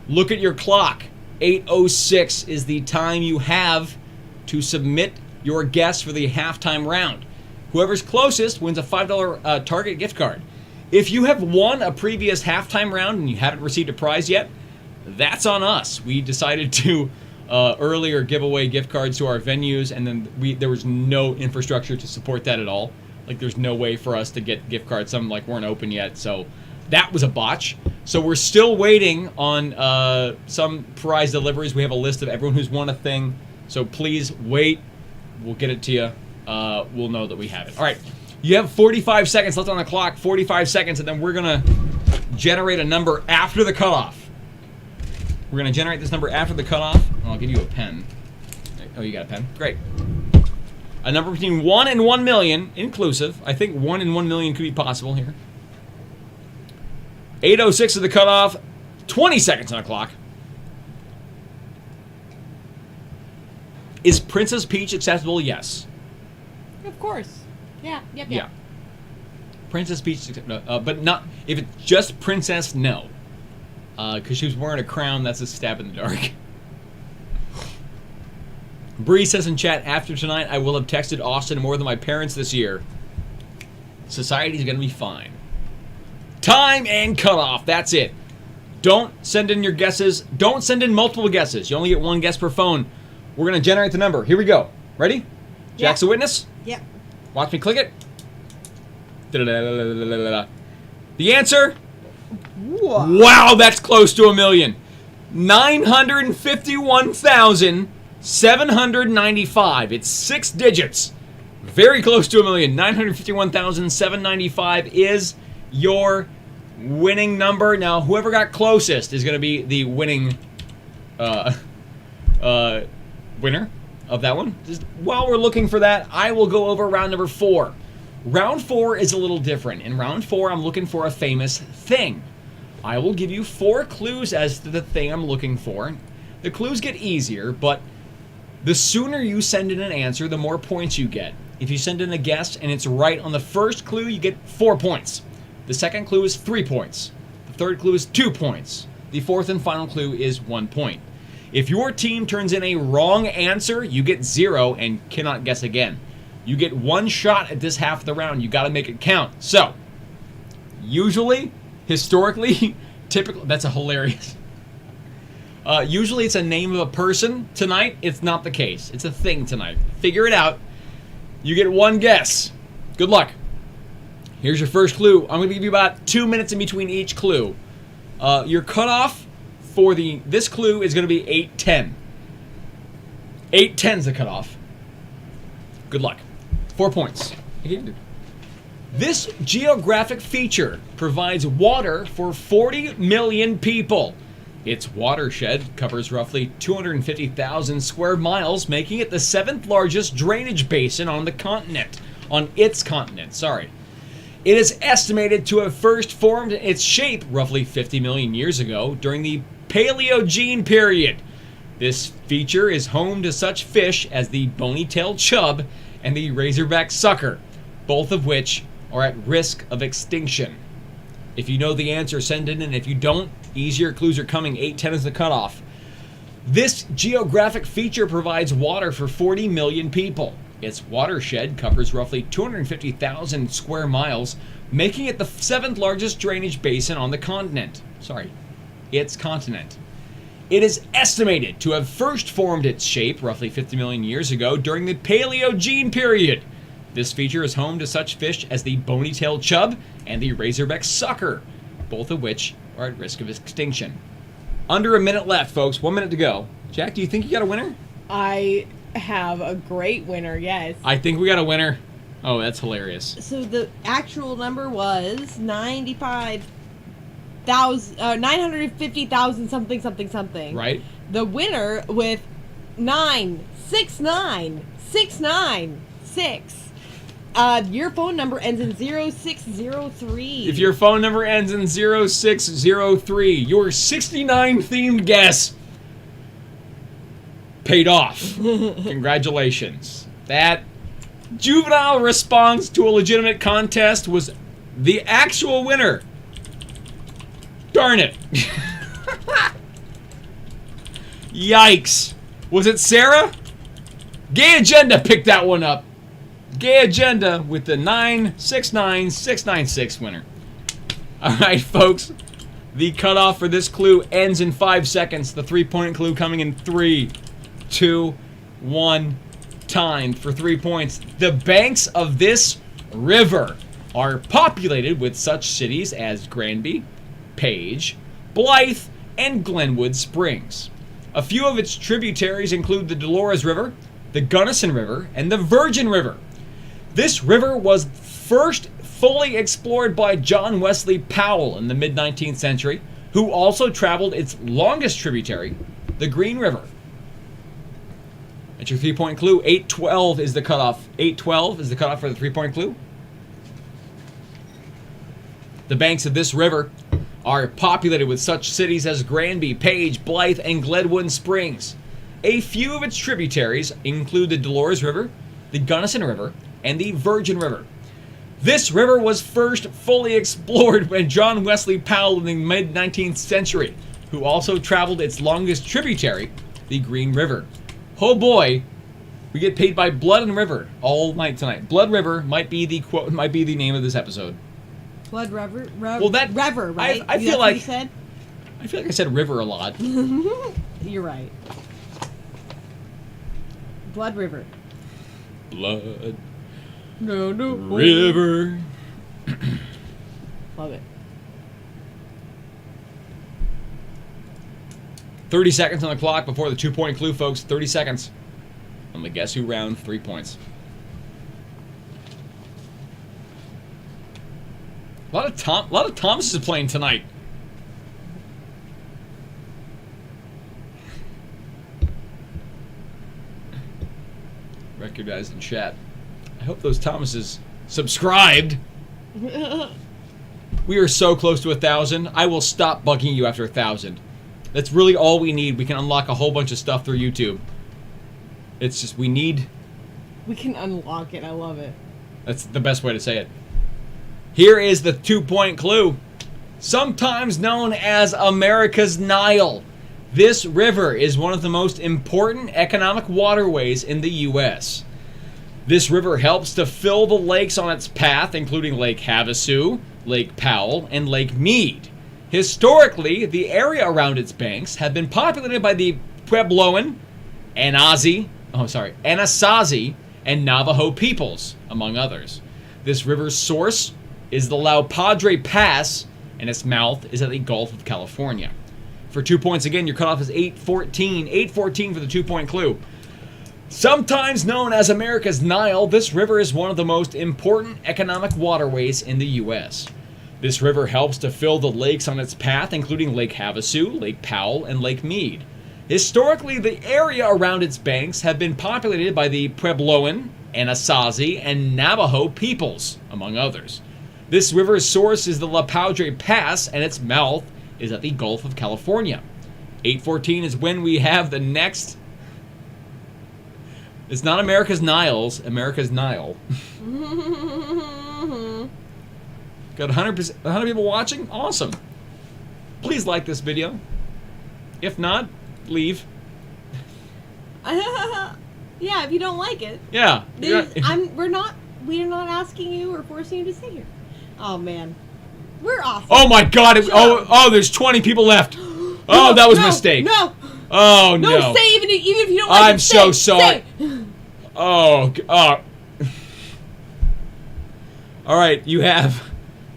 Look at your clock. 8:06 is the time you have to submit your guess for the halftime round. Whoever's closest wins a $5 Target gift card. If you have won a previous halftime round and you haven't received a prize yet, that's on us. We decided to earlier give away gift cards to our venues, and then there was no infrastructure to support that at all. Like, there's no way for us to get gift cards. Some weren't open yet, so that was a botch. So we're still waiting on some prize deliveries. We have a list of everyone who's won a thing. So please wait. We'll get it to you. We'll know that we have it. All right. You have 45 seconds left on the clock. 45 seconds, and then we're going to generate a number after the cutoff. We're going to generate this number after the cutoff. I'll give you a pen. Oh, you got a pen? Great. A number between 1 and 1 million, inclusive. I think 1 and 1 million could be possible here. 8:06 is the cutoff. 20 seconds on the clock. Is Princess Peach accessible? Yes. Of course. Yeah. Yep. Yeah. Princess Peach, but not if it's just Princess. No, because she was wearing a crown. That's a stab in the dark. Bree says in chat, after tonight, I will have texted Austin more than my parents this year. Society's gonna be fine. Time and cutoff. That's it. Don't send in your guesses. Don't send in multiple guesses. You only get one guess per phone. We're gonna generate the number. Here we go. Ready? Jack's a witness? Yep. Watch me click it. The answer? Whoa. Wow, that's close to 1 million. 951,795. It's 6 digits. Very close to 1 million. 951,795 is your winning number. Now, whoever got closest is going to be the winning winner of that one. Just while we're looking for that, I will go over round number 4. Round 4 is a little different. In round 4, I'm looking for a famous thing. I will give you 4 clues as to the thing I'm looking for. The clues get easier, but the sooner you send in an answer, the more points you get. If you send in a guess and it's right on the first clue, you get 4 points. The second clue is 3 points. The third clue is 2 points. The fourth and final clue is 1 point. If your team turns in a wrong answer, you get 0 and cannot guess again. You get 1 shot at this half of the round. You got to make it count. So, usually, historically, typically, that's a hilarious. Usually it's a name of a person. Tonight, it's not the case. It's a thing tonight. Figure it out. You get 1 guess. Good luck. Here's your first clue. I'm going to give you about 2 minutes in between each clue. Your cutoff for this clue is going to be 810. 810 is the cutoff. Good luck. 4 points. This geographic feature provides water for 40 million people. Its watershed covers roughly 250,000 square miles, making it the 7th largest drainage basin on the continent. On its continent, sorry. It is estimated to have first formed its shape roughly 50 million years ago during the Paleogene period. This feature is home to such fish as the bony-tailed chub and the razorback sucker, both of which are at risk of extinction. If you know the answer, send it in. If you don't, easier clues are coming. 810 is the cutoff. This geographic feature provides water for 40 million people. Its watershed covers roughly 250,000 square miles, making it the 7th largest drainage basin on the continent. Sorry, its continent. It is estimated to have first formed its shape roughly 50 million years ago during the Paleogene period. This feature is home to such fish as the bony-tailed chub and the razorback sucker, both of which are at risk of extinction. Under a minute left, folks. 1 minute to go. Jack, do you think you got a winner? I have a great winner, yes. I think we got a winner. Oh, that's hilarious. So the actual number was 950,000 something. Right? The winner with 969,696. Your phone number ends in 0603. If your phone number ends in 0603, your 69 themed guess paid off. Congratulations. That juvenile response to a legitimate contest was the actual winner. Darn it. Yikes. Was it Sarah? Gay Agenda picked that one up. Gay Agenda with the 969696 winner. Alright, folks. The cutoff for this clue ends in 5 seconds. The 3-point clue coming in 3, 2, 1. Timed for 3 points. The banks of this river are populated with such cities as Granby, Page, Blythe, and Glenwood Springs. A few of its tributaries include the Dolores River, the Gunnison River, and the Virgin River. This river was first fully explored by John Wesley Powell in the mid-19th century, who also traveled its longest tributary, the Green River. That's your 3-point clue. 812 is the cutoff. 812 is the cutoff for the 3-point clue. The banks of this river are populated with such cities as Granby, Page, Blythe, and Glenwood Springs. A few of its tributaries include the Dolores River, the Gunnison River, and the Virgin River. This river was first fully explored by John Wesley Powell in the mid-19th century, who also traveled its longest tributary, the Green River. Oh boy, we get paid by Blood and River all night tonight. Blood River might be the quote, might be the name of this episode. Blood River? Well, that River, right? I feel like you said? I feel like I said river a lot. You're right. Blood River. Blood No. River. Love it. 30 seconds on the clock before the 2-point clue, folks. 30 seconds. On the Guess Who round, 3 points. A lot of Thomas is playing tonight. Recognize in chat. I hope those Thomases subscribed. We are so close to 1,000. I will stop bugging you after 1,000. That's really all we need. We can unlock a whole bunch of stuff through YouTube. It's just we need... We can unlock it. I love it. That's the best way to say it. Here is the 2-point clue. Sometimes known as America's Nile, this river is one of the most important economic waterways in the U.S. This river helps to fill the lakes on its path, including Lake Havasu, Lake Powell, and Lake Mead. Historically, the area around its banks have been populated by the Puebloan, Anasazi, and Navajo peoples, among others. This river's source is the La Padre Pass, and its mouth is at the Gulf of California. For 2 points again, your cutoff is 8-14. 8-14 for the 2-point clue. Sometimes known as America's Nile, this river is one of the most important economic waterways in the U.S. This river helps to fill the lakes on its path, including Lake Havasu, Lake Powell, and Lake Mead. Historically, the area around its banks have been populated by the Puebloan, Anasazi, and Navajo peoples, among others. This river's source is the La Padre Pass, and its mouth is at the Gulf of California. 8-14 is when we have the next... It's not America's Niles, America's Nile. Got 100 people watching? Awesome. Please like this video. If not, leave. Yeah, if you don't like it. Yeah. We're not asking you or forcing you to stay here. Oh man. We're awesome. Oh my god. There's 20 people left. Oh, that was a mistake. No. Oh no. No, say even if you don't like it. I'm so sorry. Oh. All right, you have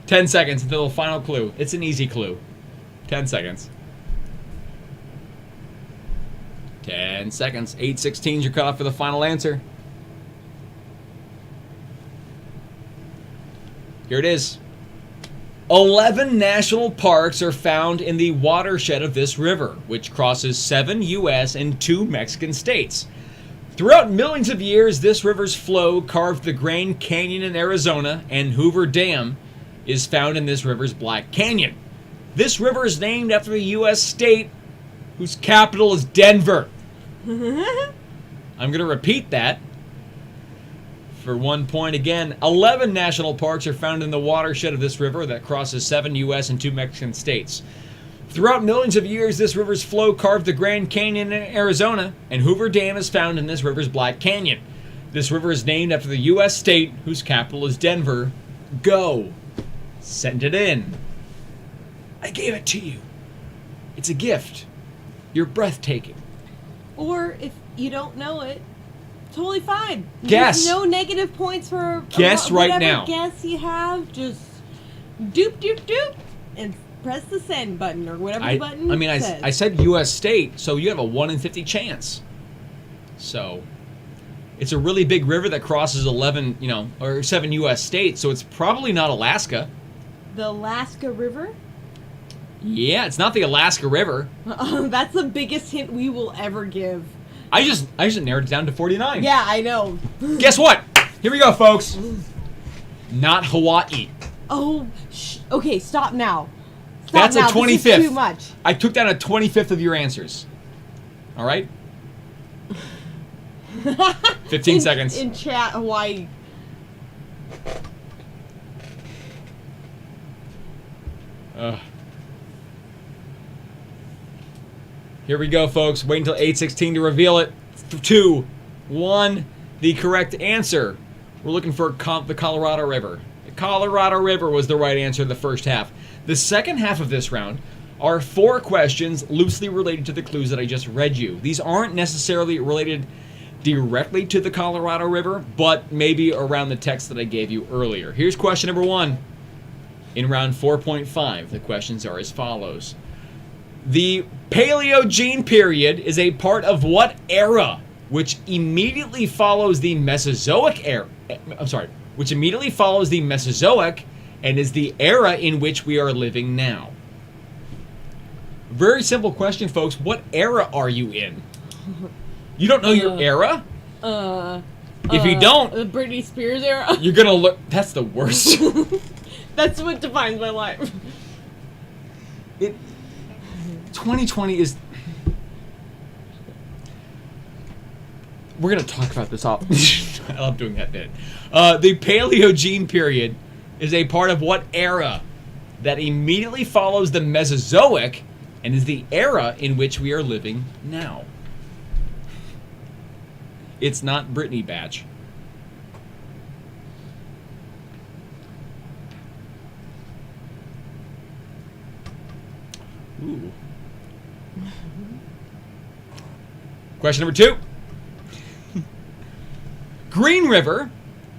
10 seconds until the final clue. It's an easy clue. 10 seconds. 10 seconds. 8-16 is your cutoff for the final answer. Here it is. 11 national parks are found in the watershed of this river, which crosses 7 U.S. and 2 Mexican states. Throughout millions of years, this river's flow carved the Grand Canyon in Arizona, and Hoover Dam is found in this river's Black Canyon. This river is named after the U.S. state whose capital is Denver. I'm going to repeat that. For 1 point again, 11 national parks are found in the watershed of this river that crosses 7 U.S. and 2 Mexican states. Throughout millions of years, this river's flow carved the Grand Canyon in Arizona, and Hoover Dam is found in this river's Black Canyon. This river is named after the U.S. state whose capital is Denver. Go. Send it in. I gave it to you. It's a gift. You're breathtaking. Or if you don't know it, totally fine. Guess. There's no negative points for guess right now. Whatever guess you have, just doop, and press the send button or whatever the button says. I said U.S. state, so you have a 1 in 50 chance. So, it's a really big river that crosses 11, or 7 U.S. states, so it's probably not Alaska. The Alaska River? Yeah, it's not the Alaska River. That's the biggest hint we will ever give. I just narrowed it down to 49. Yeah, I know. Guess what? Here we go, folks. Not Hawaii. Oh, okay, stop now. That's a 25th. This is too much. I took down a 25th of your answers. All right? 15 seconds. In chat, Hawaii. Here we go, folks. Wait until 8:16 to reveal it. 2, 1. The correct answer. We're looking for the Colorado River. The Colorado River was the right answer in the first half. The second half of this round are 4 questions loosely related to the clues that I just read you. These aren't necessarily related directly to the Colorado River, but maybe around the text that I gave you earlier. Here's question number 1. In round 4.5, the questions are as follows. The Paleogene period is a part of what era, which immediately follows the Mesozoic era? Which immediately follows the Mesozoic and is the era in which we are living now. Very simple question, folks. What era are you in? You don't know your era? If you don't... The Britney Spears era? You're gonna look... That's the worst. That's what defines my life. 2020 is... We're gonna talk about this off. I love doing that bit. The Paleogene period is a part of what era that immediately follows the Mesozoic and is the era in which we are living now? It's not Britney Batch. Ooh. Question number 2. Greenriver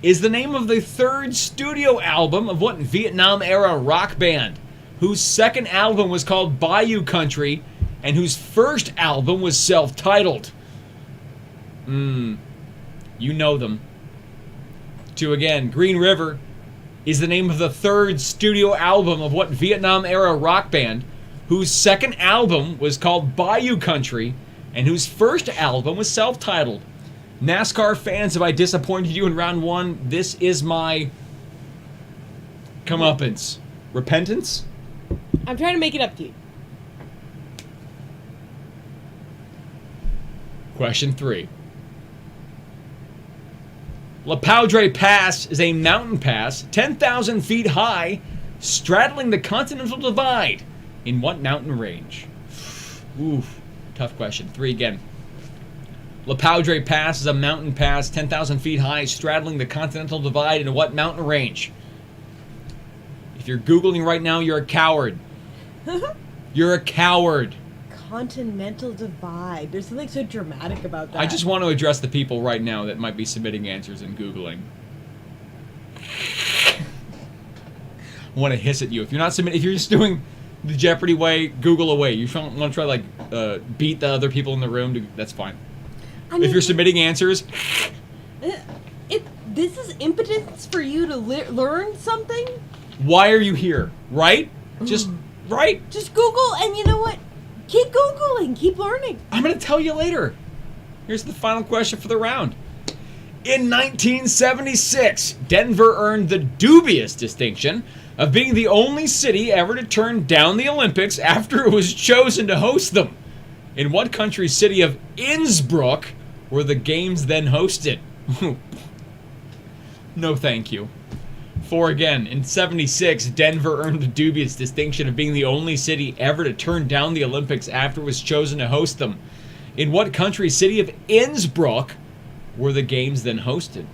is the name of the 3rd studio album of what Vietnam-era rock band, whose second album was called Bayou Country, and whose first album was self-titled. You know them. 2 again. Greenriver is the name of the 3rd studio album of what Vietnam-era rock band, whose second album was called Bayou Country, and whose first album was self-titled. NASCAR fans, have I disappointed you in round 1? This is my comeuppance. Repentance? I'm trying to make it up to you. Question 3. La Poudre Pass is a mountain pass 10,000 feet high, straddling the Continental Divide. In what mountain range? Oof, tough question. 3 again. La Poudre Pass is a mountain pass 10,000 feet high, straddling the Continental Divide in what mountain range? If you're Googling right now, you're a coward. You're a coward. Continental Divide. There's something so dramatic about that. I just want to address the people right now that might be submitting answers and Googling. I want to hiss at you. If you're not submitting, if you're just doing the Jeopardy way, Google away. You want to try like beat the other people in the room, that's fine. I mean, if you're submitting answers... This is impotence for you to learn something? Why are you here? Right? Just, right? Just Google, and you know what? Keep Googling. Keep learning. I'm going to tell you later. Here's the final question for the round. In 1976, Denver earned the dubious distinction of being the only city ever to turn down the Olympics after it was chosen to host them. In what country's city of Innsbruck were the games then hosted? No thank you. 4 again. In 76, Denver earned the dubious distinction of being the only city ever to turn down the Olympics after it was chosen to host them. In what country's city of Innsbruck were the games then hosted?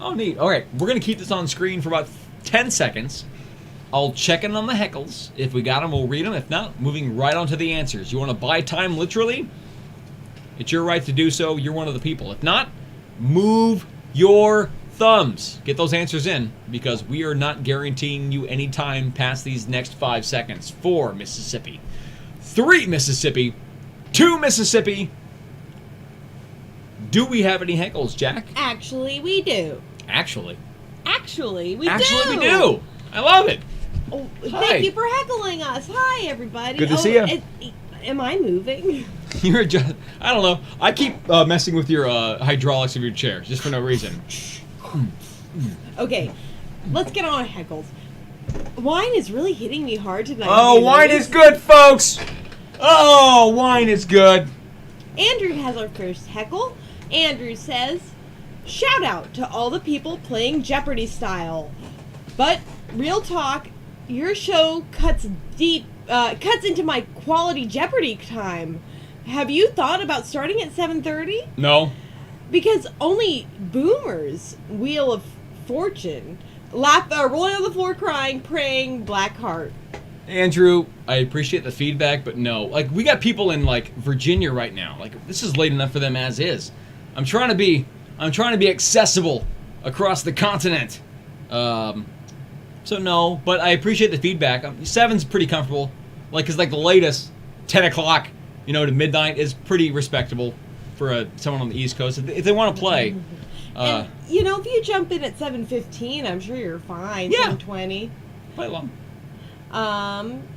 Oh, neat. All right, we're going to keep this on screen for about 10 seconds. I'll check in on the heckles. If we got them, we'll read them. If not, moving right on to the answers. You want to buy time literally? It's your right to do so. You're one of the people. If not, move your thumbs. Get those answers in, because we are not guaranteeing you any time past these next 5 seconds. 4 Mississippi. 3 Mississippi. 2 Mississippi. Do we have any heckles, Jack? Actually, we do. Actually, we do. we do. I love it. Oh, thank you for heckling us. Hi, everybody. Good to see you. Am I moving? You're just, I don't know. I keep messing with your hydraulics of your chair, just for no reason. Okay, let's get on heckles. Wine is really hitting me hard tonight. Oh, wine is good, folks. Oh, wine is good. Andrew has our first heckle. Andrew says, Shout out to all the people playing Jeopardy style. But, real talk, your show cuts into my quality Jeopardy time. Have you thought about starting at 7:30? No. Because only boomers, Wheel of Fortune, rolling on the floor crying, praying, black heart. Andrew, I appreciate the feedback, but no. Like, we got people in, like, Virginia right now. Like, this is late enough for them as is. I'm trying to be accessible across the continent. So no, but I appreciate the feedback. 7's pretty comfortable. Like, cause like the latest, 10 o'clock, to midnight is pretty respectable for someone on the East Coast if they want to play. And, if you jump in at 7:15, I'm sure you're fine. Yeah. 7:20. Play along.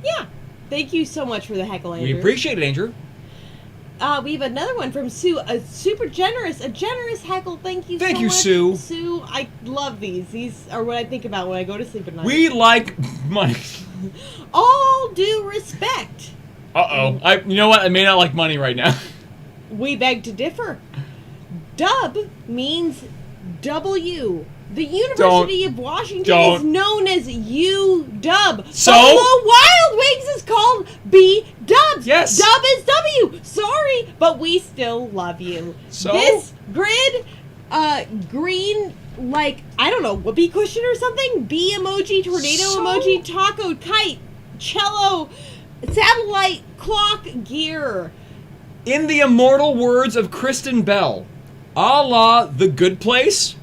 Yeah. Thank you so much for the heckle, Andrew. We appreciate it, Andrew. We have another one from Sue, a generous heckle. Thank you so much. Thank you, Sue. Sue, I love these. These are what I think about when I go to sleep at night. We like money. All due respect. Uh-oh. You know what? I may not like money right now. We beg to differ. Dub means W. The University of Washington is known as UW. So? Buffalo Wild Wings is called B-Dubs. Yes. Dub is W. Sorry, but we still love you. So? This grid, green, like, I don't know, whoopee cushion or something? B emoji, tornado emoji, taco, kite, cello, satellite, clock, gear. In the immortal words of Kristen Bell, a la The Good Place,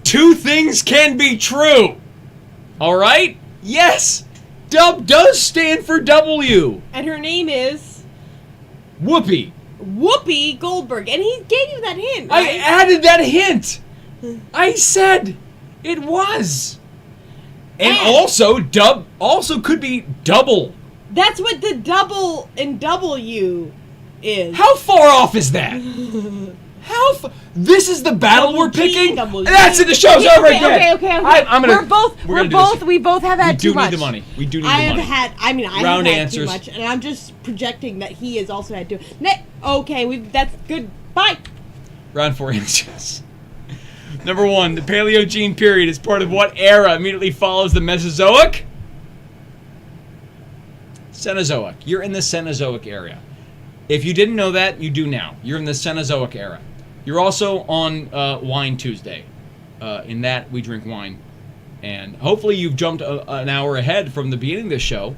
two things can be true. All right? Yes. Dub does stand for W. And her name is Whoopi. Whoopi Goldberg. And he gave you that hint, I right? added that hint. I said it was. And also, dub also could be double. That's what the double in W is. How far off is that? This is the battle we're picking? That's it, the show's over again. Okay. We both have had too much. We do need the money. We do need the money. I Round have had answers. too much, and I'm just projecting that he has also had too. Okay, that's good. Bye. Round 4 answers. Number 1, the Paleogene period is part of what era immediately follows the Mesozoic? Cenozoic. You're in the Cenozoic area. If you didn't know that, you do now. You're in the Cenozoic era. You're also on Wine Tuesday. In that, we drink wine. And hopefully you've jumped an hour ahead from the beginning of the show.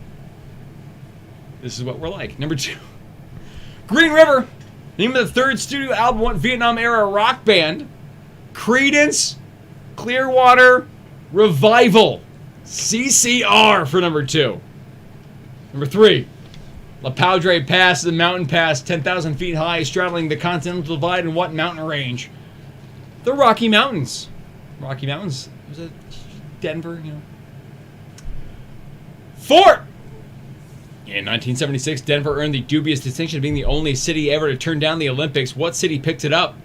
This is what we're like. Number 2. Greenriver. Name of the third studio album, what Vietnam-era rock band? Creedence Clearwater Revival. CCR for number 2. Number 3. La Poudre Pass is a mountain pass 10,000 feet high, straddling the Continental Divide in what mountain range? The Rocky Mountains. Rocky Mountains. Was it Denver? 4. In 1976, Denver earned the dubious distinction of being the only city ever to turn down the Olympics. What city picked it up?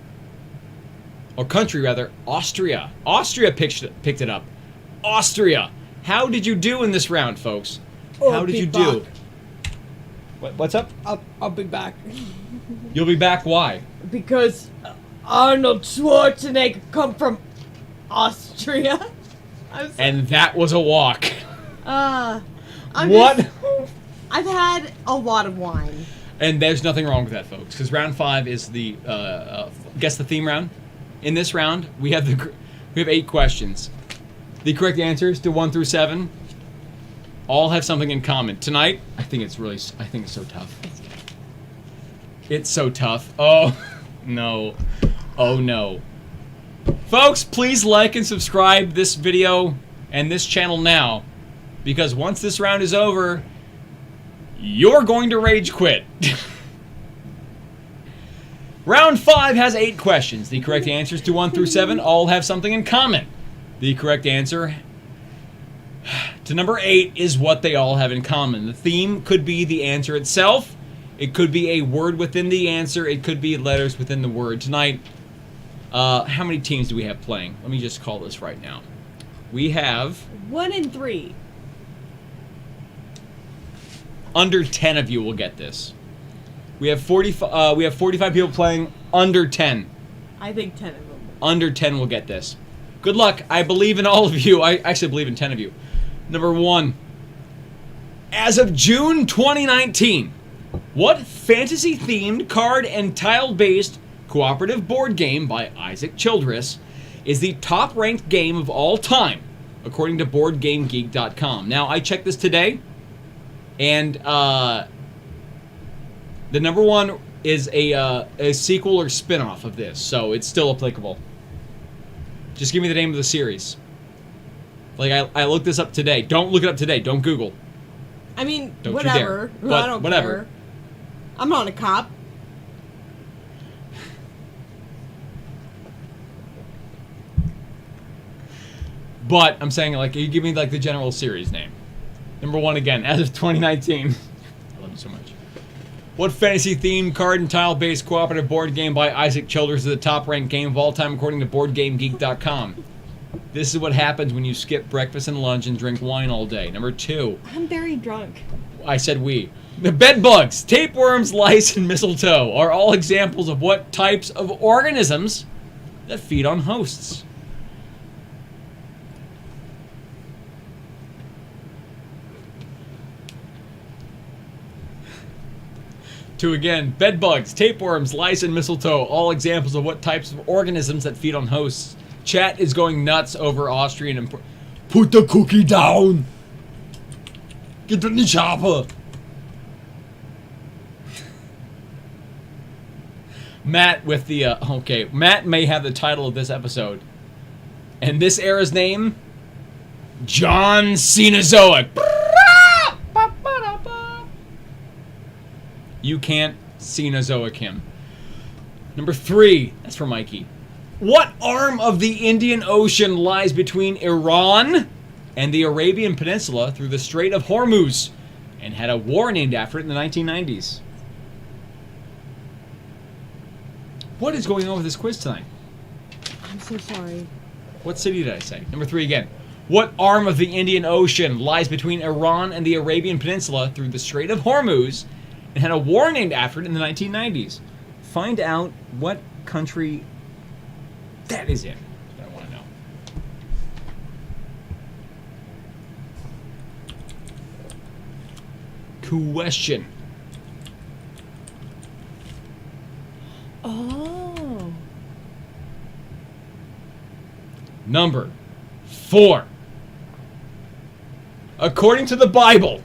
Or country, rather. Austria. Austria picked it up. Austria. How did you do in this round, folks? How did you do? What's up? I'll be back. You'll be back? Why? Because Arnold Schwarzenegger come from Austria. And that was a walk. I've had a lot of wine. And there's nothing wrong with that, folks, because round 5 is the guess the theme round. In this round, we have 8 questions. The correct answers to 1 through 7 all have something in common. Tonight, I think it's so tough. It's so tough. Oh, no. Oh, no. Folks, please like and subscribe this video and this channel now, because once this round is over, you're going to rage quit. Round 5 has 8 questions. The correct answers to 1 through 7 all have something in common. The correct answer to number 8 is what they all have in common. The theme could be the answer itself. It could be a word within the answer. It could be letters within the word. Tonight, how many teams do we have playing? Let me just call this right now. We have 1 and 3. Under 10 of you will get this. We have 45 people playing. Under 10. I think 10 of them under 10 will get this. Good luck. I believe in all of you. I actually believe in 10 of you. Number 1. As of June 2019, what fantasy-themed card and tile-based cooperative board game by Isaac Childress is the top-ranked game of all time, according to BoardGameGeek.com? Now, I checked this today, and the number 1 is a sequel or spin-off of this, so it's still applicable. Just give me the name of the series. Like, I looked this up today. Don't look it up today. Don't Google. I mean, Don't whatever. you dare. I don't whatever. care. I'm not a cop. But I'm saying, like, you give me like the general series name. Number 1 again, as of 2019. I love you so much. What fantasy-themed card and tile-based cooperative board game by Isaac Childress is the top-ranked game of all time, according to BoardGameGeek.com? This is what happens when you skip breakfast and lunch and drink wine all day. Number 2. I'm very drunk. I said we. The bedbugs, tapeworms, lice, and mistletoe are all examples of what types of organisms that feed on hosts. Two again. Bedbugs, tapeworms, lice, and mistletoe, all examples of what types of organisms that feed on hosts. Chat is going nuts over Austrian and... Put the cookie down! Get on the chopper! Matt with the... okay, Matt may have the title of this episode. And this era's name? John Cenozoic. You can't Cenozoic him. Number 3. That's for Mikey. What arm of the Indian Ocean lies between Iran and the Arabian Peninsula through the Strait of Hormuz and had a war named after it in the 1990s? What is going on with this quiz tonight? I'm so sorry. What city did I say? Number 3 again. What arm of the Indian Ocean lies between Iran and the Arabian Peninsula through the Strait of Hormuz and had a war named after it in the 1990s? Find out what country that is in. That's what I want to know. Question. Oh. Number 4. According to the Bible,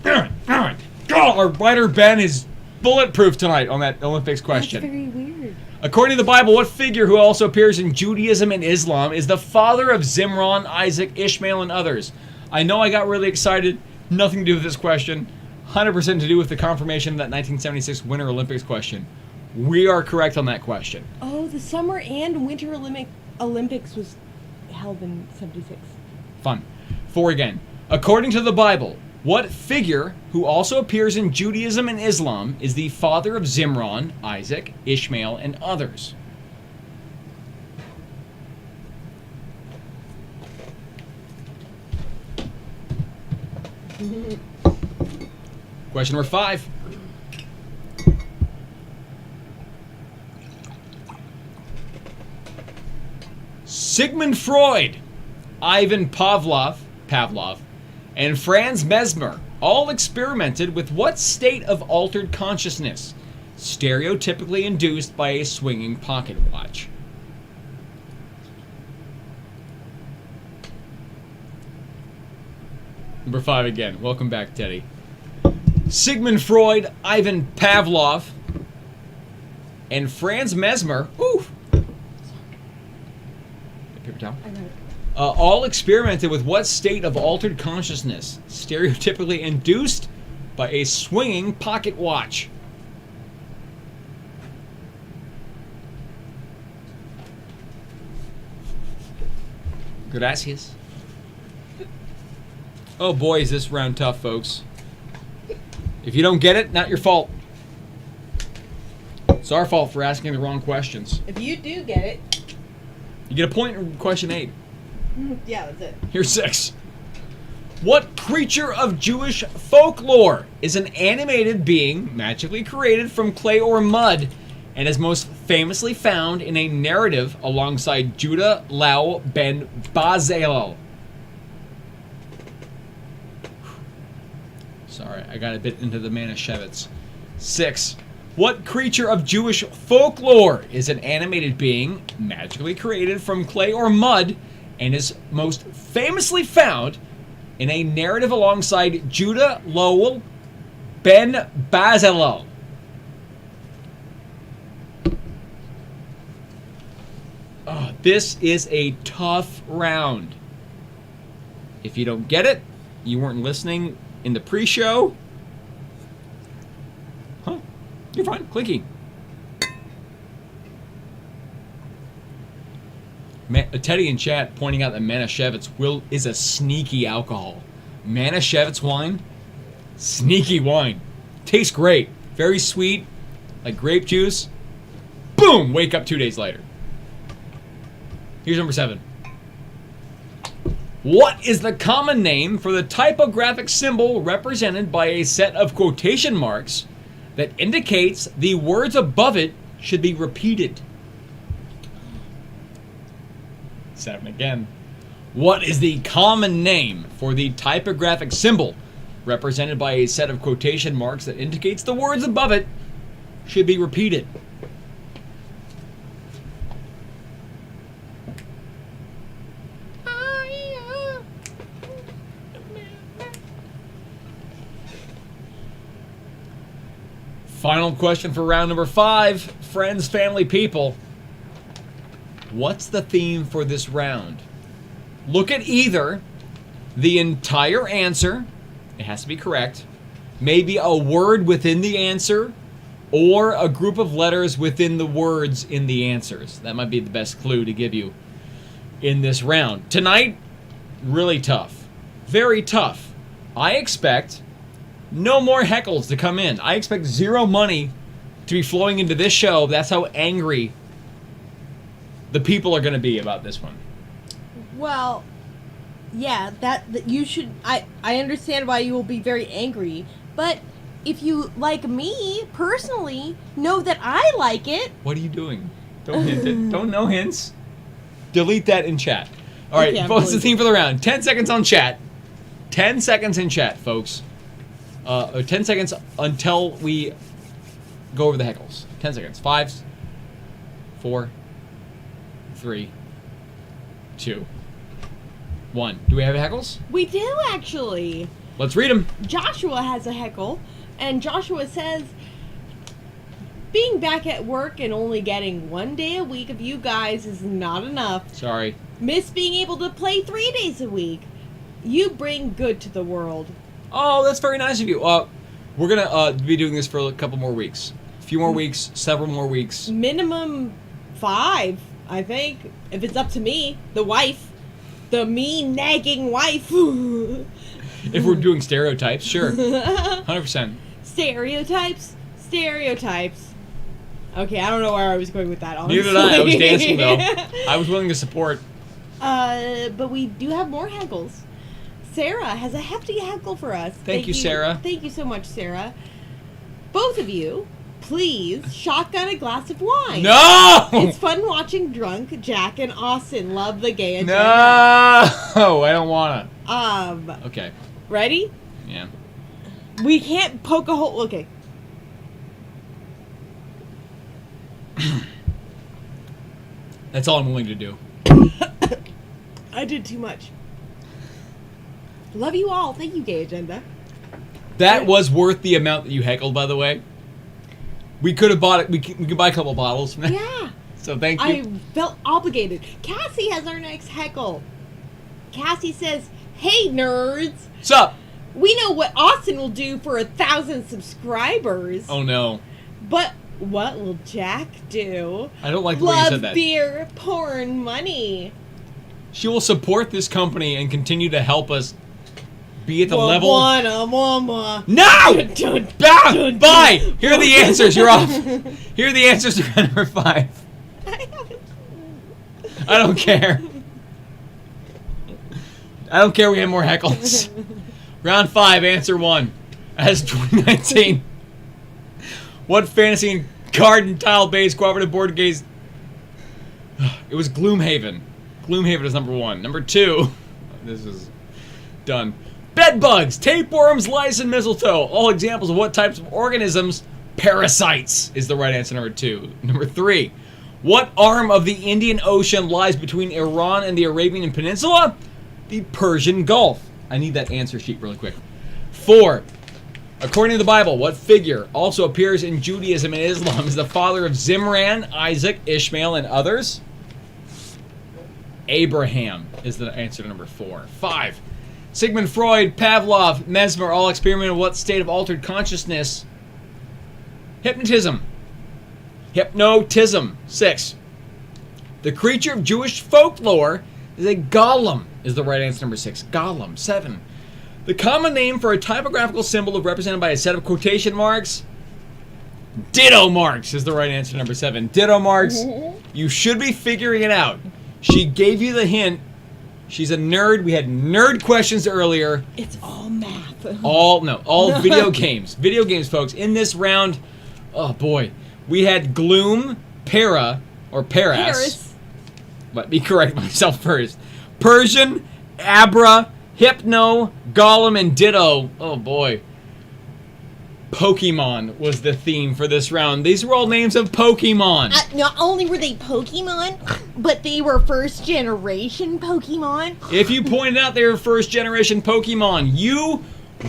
our writer Ben is bulletproof tonight on that Olympics question. That's very weird. According to the Bible, what figure who also appears in Judaism and Islam is the father of Zimran, Isaac, Ishmael, and others? I know I got really excited. Nothing to do with this question. 100% to do with the confirmation of that 1976 Winter Olympics question. We are correct on that question. Oh, the Summer and Winter Olympics was held in 76. Fun. 4 again. According to the Bible, what figure who also appears in Judaism and Islam is the father of Zimran, Isaac, Ishmael, and others? Question number 5. Sigmund Freud, Ivan Pavlov, and Franz Mesmer all experimented with what state of altered consciousness, stereotypically induced by a swinging pocket watch? Number 5 again. Welcome back, Teddy. Sigmund Freud, Ivan Pavlov, and Franz Mesmer. Ooh. Paper towel. I got it. All experimented with what state of altered consciousness, stereotypically induced by a swinging pocket watch? Gracias. Oh boy, is this round tough, folks. If you don't get it, not your fault. It's our fault for asking the wrong questions. If you do get it. You get a point in question 8. Yeah, that's it. Here's 6. What creature of Jewish folklore is an animated being magically created from clay or mud and is most famously found in a narrative alongside Judah Lau ben Bezalel? Sorry, I got a bit into the Manischewitz. 6. What creature of Jewish folklore is an animated being magically created from clay or mud and is most famously found in a narrative alongside Judah Lowell ben Bezalel? Oh, this is a tough round. If you don't get it, you weren't listening in the pre-show. Huh? You're fine. Clinky. Teddy in chat pointing out that Manischewitz is a sneaky alcohol. Manischewitz wine, sneaky wine. Tastes great. Very sweet, like grape juice. Boom! Wake up 2 days later. Here's number 7. What is the common name for the typographic symbol represented by a set of quotation marks that indicates the words above it should be repeated? 7 again. What is the common name for the typographic symbol represented by a set of quotation marks that indicates the words above it should be repeated? Final question for round number 5. Friends, family, people. What's the theme for this round? Look at either the entire answer, it has to be correct, maybe a word within the answer, or a group of letters within the words in the answers. That might be the best clue to give you in this round. Tonight, really tough. Very tough. I expect no more heckles to come in. I expect zero money to be flowing into this show. That's how angry the people are going to be about this one. Well, yeah, that you should. I understand why you will be very angry, but if you like me personally, know that I like it. What are you doing? Don't hint it. Don't know hints. Delete that in chat. All right, Okay, what's the theme for the round? 10 seconds on chat. 10 seconds in chat, folks. 10 seconds until we go over the heckles. 10 seconds. 5, 4, 3, 2, 1. Do we have heckles? We do, actually. Let's read them. Joshua has a heckle, and Joshua says, being back at work and only getting 1 day a week of you guys is not enough. Sorry. Miss being able to play 3 days a week. You bring good to the world. Oh, that's very nice of you. We're going to be doing this for a couple more weeks. A few more weeks, several more weeks. Minimum 5, I think. If it's up to me, the wife. The mean, nagging wife. If we're doing stereotypes, sure. 100%. Stereotypes. Okay, I don't know where I was going with that, honestly. Neither did I. I was dancing, though. I was willing to support. But we do have more heckles. Sarah has a hefty heckle for us. Thank you, Sarah. Thank you so much, Sarah. Both of you, please shotgun a glass of wine. No! It's fun watching drunk Jack and Austin love the gay agenda. No! I don't want to. Okay. Ready? Yeah. We can't poke a hole. Okay. That's all I'm willing to do. I did too much. Love you all. Thank you, Gay Agenda. That was worth the amount that you heckled, by the way. We could have bought it. We could buy a couple bottles. Yeah. So thank you. I felt obligated. Cassie has our next heckle. Cassie says, "Hey, nerds. What's up? We know what Austin will do for 1,000 subscribers. Oh, no. But what will Jack do? I don't like the way you said Love, that. beer, porn, money. She will support this company and continue to help us be at the Wah, level... wah, wah, wah. No! Dun, Bah! dun, Bye! dun. Here are the answers. You're off. Here are the answers to round number 5. I haven't. I don't care. I don't care we have more heckles. Round 5, answer 1. As 2019. What fantasy Garden tile-based cooperative board games. It was Gloomhaven. Gloomhaven is number 1. Number 2. This is done. Bedbugs, tapeworms, lice, and mistletoe. All examples of what types of organisms? Parasites is the right answer, number 2. Number 3. What arm of the Indian Ocean lies between Iran and the Arabian Peninsula? The Persian Gulf. I need that answer sheet really quick. 4. According to the Bible, what figure also appears in Judaism and Islam is the father of Zimran, Isaac, Ishmael, and others? Abraham is the answer to number 4. 5. Sigmund Freud, Pavlov, Mesmer all experimented with what state of altered consciousness? Hypnotism. Hypnotism. 6. The creature of Jewish folklore is a golem, is the right answer, number 6. Golem. 7. The common name for a typographical symbol represented by a set of quotation marks? Ditto marks is the right answer, number 7. Ditto marks. You should be figuring it out. She gave you the hint. She's a nerd. We had nerd questions earlier. It's all math. All video games. Video games, folks. In this round, oh boy, we had Gloom, Para, or Paras. Let me correct myself first. Persian, Abra, Hypno, Golem, and Ditto. Oh boy. Pokemon was the theme for this round. These were all names of Pokemon. Not only were they Pokemon, but they were first generation Pokemon. If you pointed out they were first generation Pokemon, you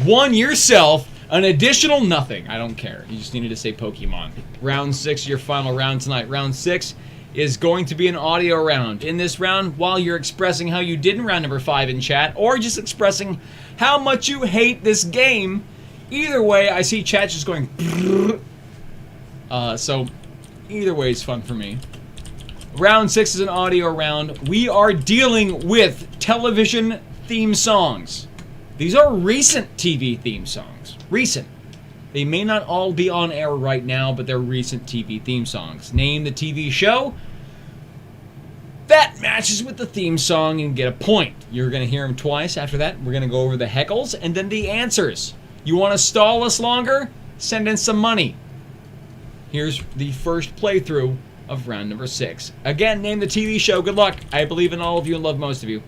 won yourself an additional nothing. I don't care. You just needed to say Pokemon. Round 6 is your final round tonight. Round 6 is going to be an audio round. In this round, while you're expressing how you did in round number 5 in chat, or just expressing how much you hate this game, either way, I see chat just going so either way is fun for me. Round 6 is an audio round. We are dealing with television theme songs. These are recent TV theme songs. Recent. They may not all be on air right now, but they're recent TV theme songs. Name the TV show that matches with the theme song and get a point. You're going to hear them twice. After that, we're going to go over the heckles and then the answers. You want to stall us longer? Send in some money. Here's the first playthrough of round number 6. Again, name the TV show. Good luck. I believe in all of you and love most of you.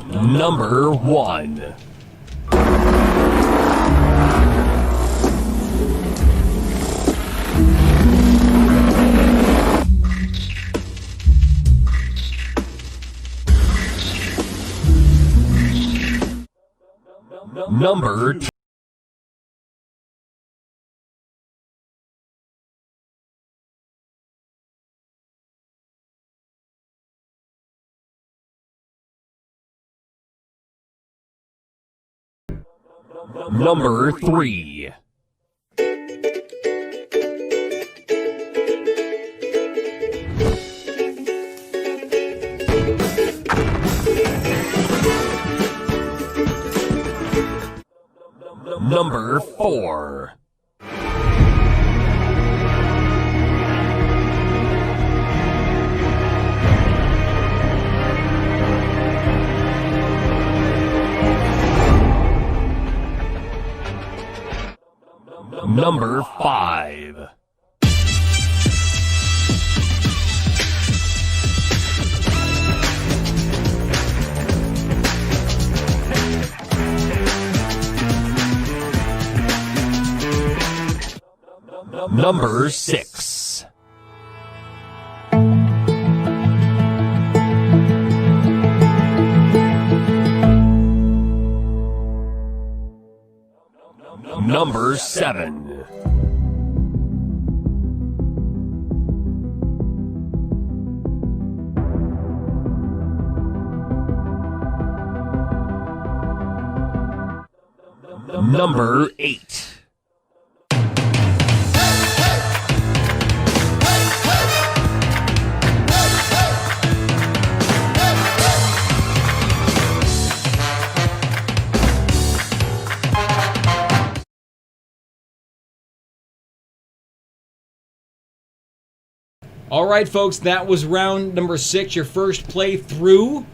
Number 1. Number 2. Number 3. Number 4. Number 5. Number 6. Number 7. Number 8. All right, folks, that was round number 6, your first playthrough.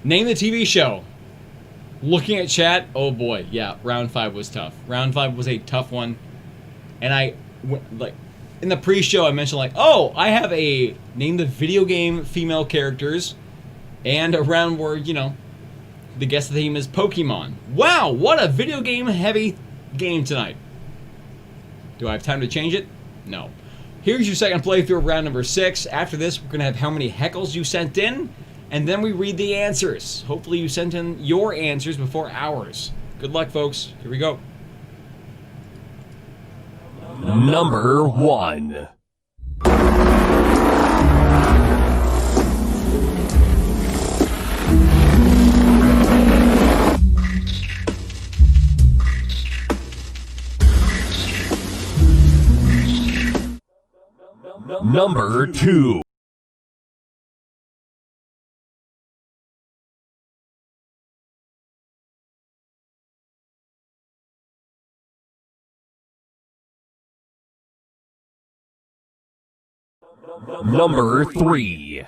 Name the TV show. Looking at chat, oh boy, yeah, round 5 was tough. Round 5 was a tough one. And like in the pre-show, I mentioned like, oh, I have a name the video game female characters, and a round where the guest theme is Pokemon. Wow, what a video game heavy game tonight. Do I have time to change it? No. Here's your second playthrough of round number 6. After this, we're gonna have how many heckles you sent in, and then we read the answers. Hopefully, you sent in your answers before ours. Good luck, folks. Here we go. Number 1. Number 2. Number 3.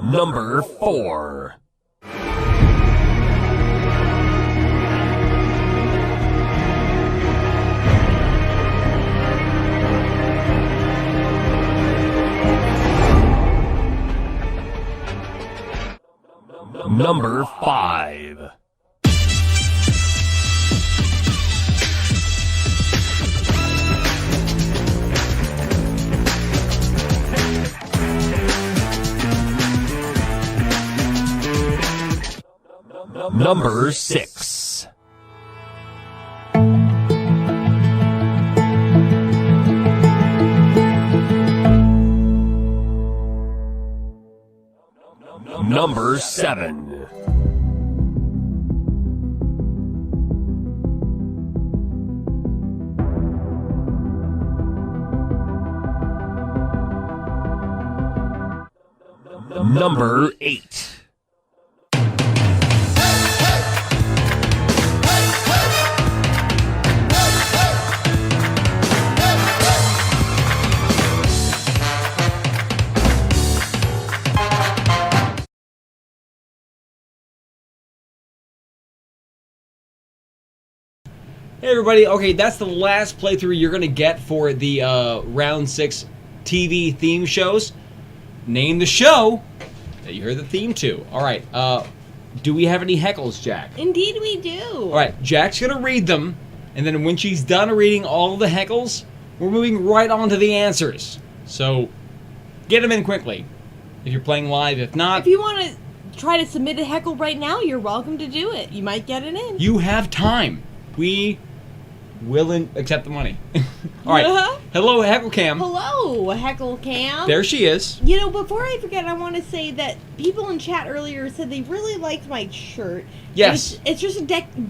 Number 4. Number 5. Number 6. Number 7. Number 8. Hey everybody, okay, that's the last playthrough you're going to get for the round 6 TV theme shows. Name the show that you heard the theme to. Alright, do we have any heckles, Jack? Indeed we do. Alright, Jack's going to read them, and then when she's done reading all of the heckles, we're moving right on to the answers. So, get them in quickly. If you're playing live, if not... If you want to try to submit a heckle right now, you're welcome to do it. You might get it in. You have time. We will accept the money. All right. Hello, Heckle Cam. Hello, Heckle Cam. There she is. You know, before I forget, I want to say that people in chat earlier said they really liked my shirt. Yes. It's just a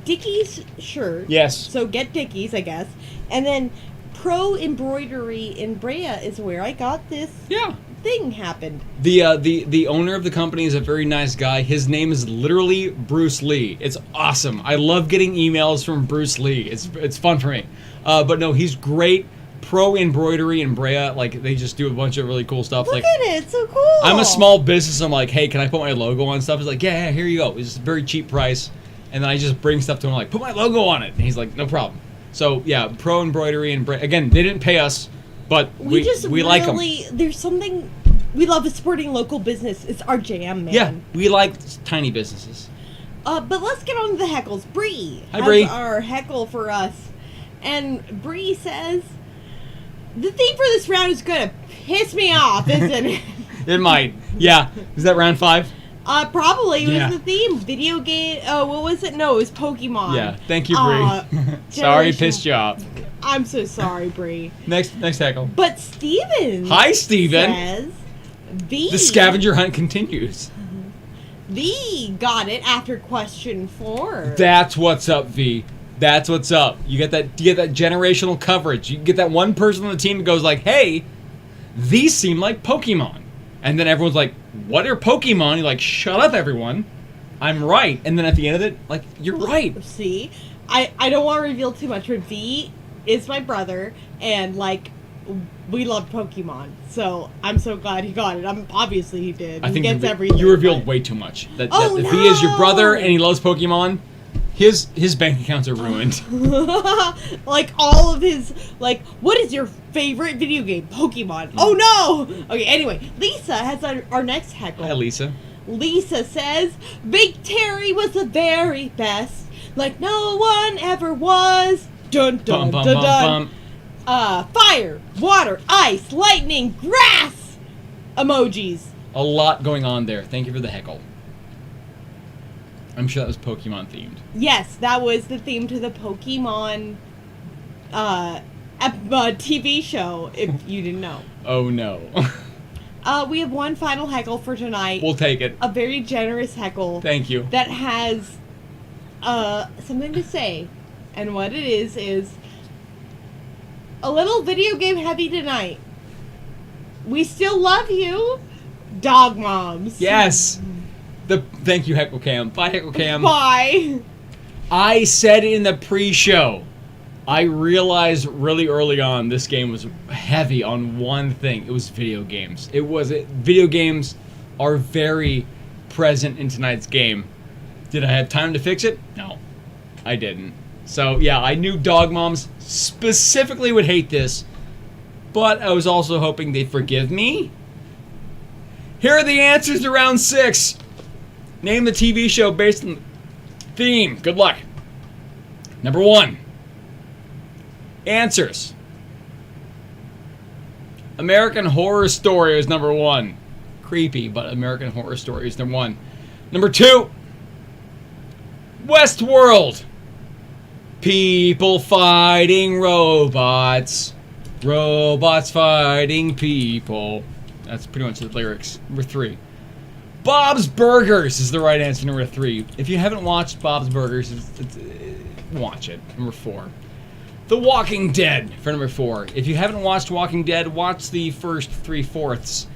Dickies shirt. Yes. So get Dickies, I guess. And then Pro Embroidery in Brea is where I got this thing happened. The owner of the company is a very nice guy. His name is literally Bruce Lee. It's awesome. I love getting emails from Bruce Lee. It's fun for me. But no, he's great. Pro Embroidery in Brea, like they just do a bunch of really cool stuff. Look like at it, it's so cool. I'm a small business. I'm like, hey, can I put my logo on stuff? He's like, yeah, here you go. It's a very cheap price. And then I just bring stuff to him like, put my logo on it. And he's like, no problem. So yeah, Pro Embroidery and again, they didn't pay us, but we really, like them. There's something we love supporting local business. It's our jam, man. Yeah, we like tiny businesses. But let's get on to the heckles. Bree has Bree. Our heckle for us, and Bree says the theme for this round is gonna piss me off, isn't it? It might. Yeah. Is that round 5? Probably. It was the theme. Video game. Oh, what was it? No, it was Pokemon. Yeah. Thank you, Bree. Sorry, pissed you off. I'm so sorry, Bree. Next heckle. But Steven. Hi, Steven. Says, V. The scavenger hunt continues. V got it after question 4. That's what's up, V. That's what's up. You get that generational coverage. You get that one person on the team that goes like, hey, these seem like Pokemon. And then everyone's like, what are Pokemon? You're like, shut up, everyone. I'm right. And then at the end of it, like, you're right. See? I don't want to reveal too much, but V is my brother, and, like, we love Pokemon, so I'm so glad he got it. Obviously he did. I think he gets everything. you revealed but- way too much. That Oh, if he is your brother no! and he loves Pokemon, his bank accounts are ruined. Like all of his, like, what is your favorite video game? Pokemon. Oh no! Okay, anyway, Lisa has our next heckle. Hi, Lisa. Lisa says, Big Terry was the very best, like no one ever was. Dun dun Bum, bum, dun bum, dun. bum. Fire, water, ice, lightning, grass emojis. A lot going on there. Thank you for the heckle. I'm sure that was Pokemon themed. Yes, that was the theme to the Pokemon TV show, if you didn't know. Oh no. We have one final heckle for tonight. We'll take it. A very generous heckle. Thank you. That has something to say. And what it is a little video game heavy tonight. We still love you, dog moms. Yes. Thank you, Heckle Cam. Bye, Heckle Cam. Bye. I said in the pre-show, I realized really early on this game was heavy on one thing. It was video games. Video games are very present in tonight's game. Did I have time to fix it? No, I didn't. So yeah, I knew dog moms specifically would hate this, but I was also hoping they'd forgive me. Here are the answers to round 6. Name the TV show based on the theme. Good luck. Number 1. Answers. American Horror Story is number 1. Creepy, but American Horror Story is number 1. Number 2. Westworld. People fighting robots. Robots fighting people. That's pretty much the lyrics. Number 3. Bob's Burgers is the right answer. Number 3. If you haven't watched Bob's Burgers, watch it. Number 4. The Walking Dead for number 4. If you haven't watched Walking Dead, watch the first 3/4.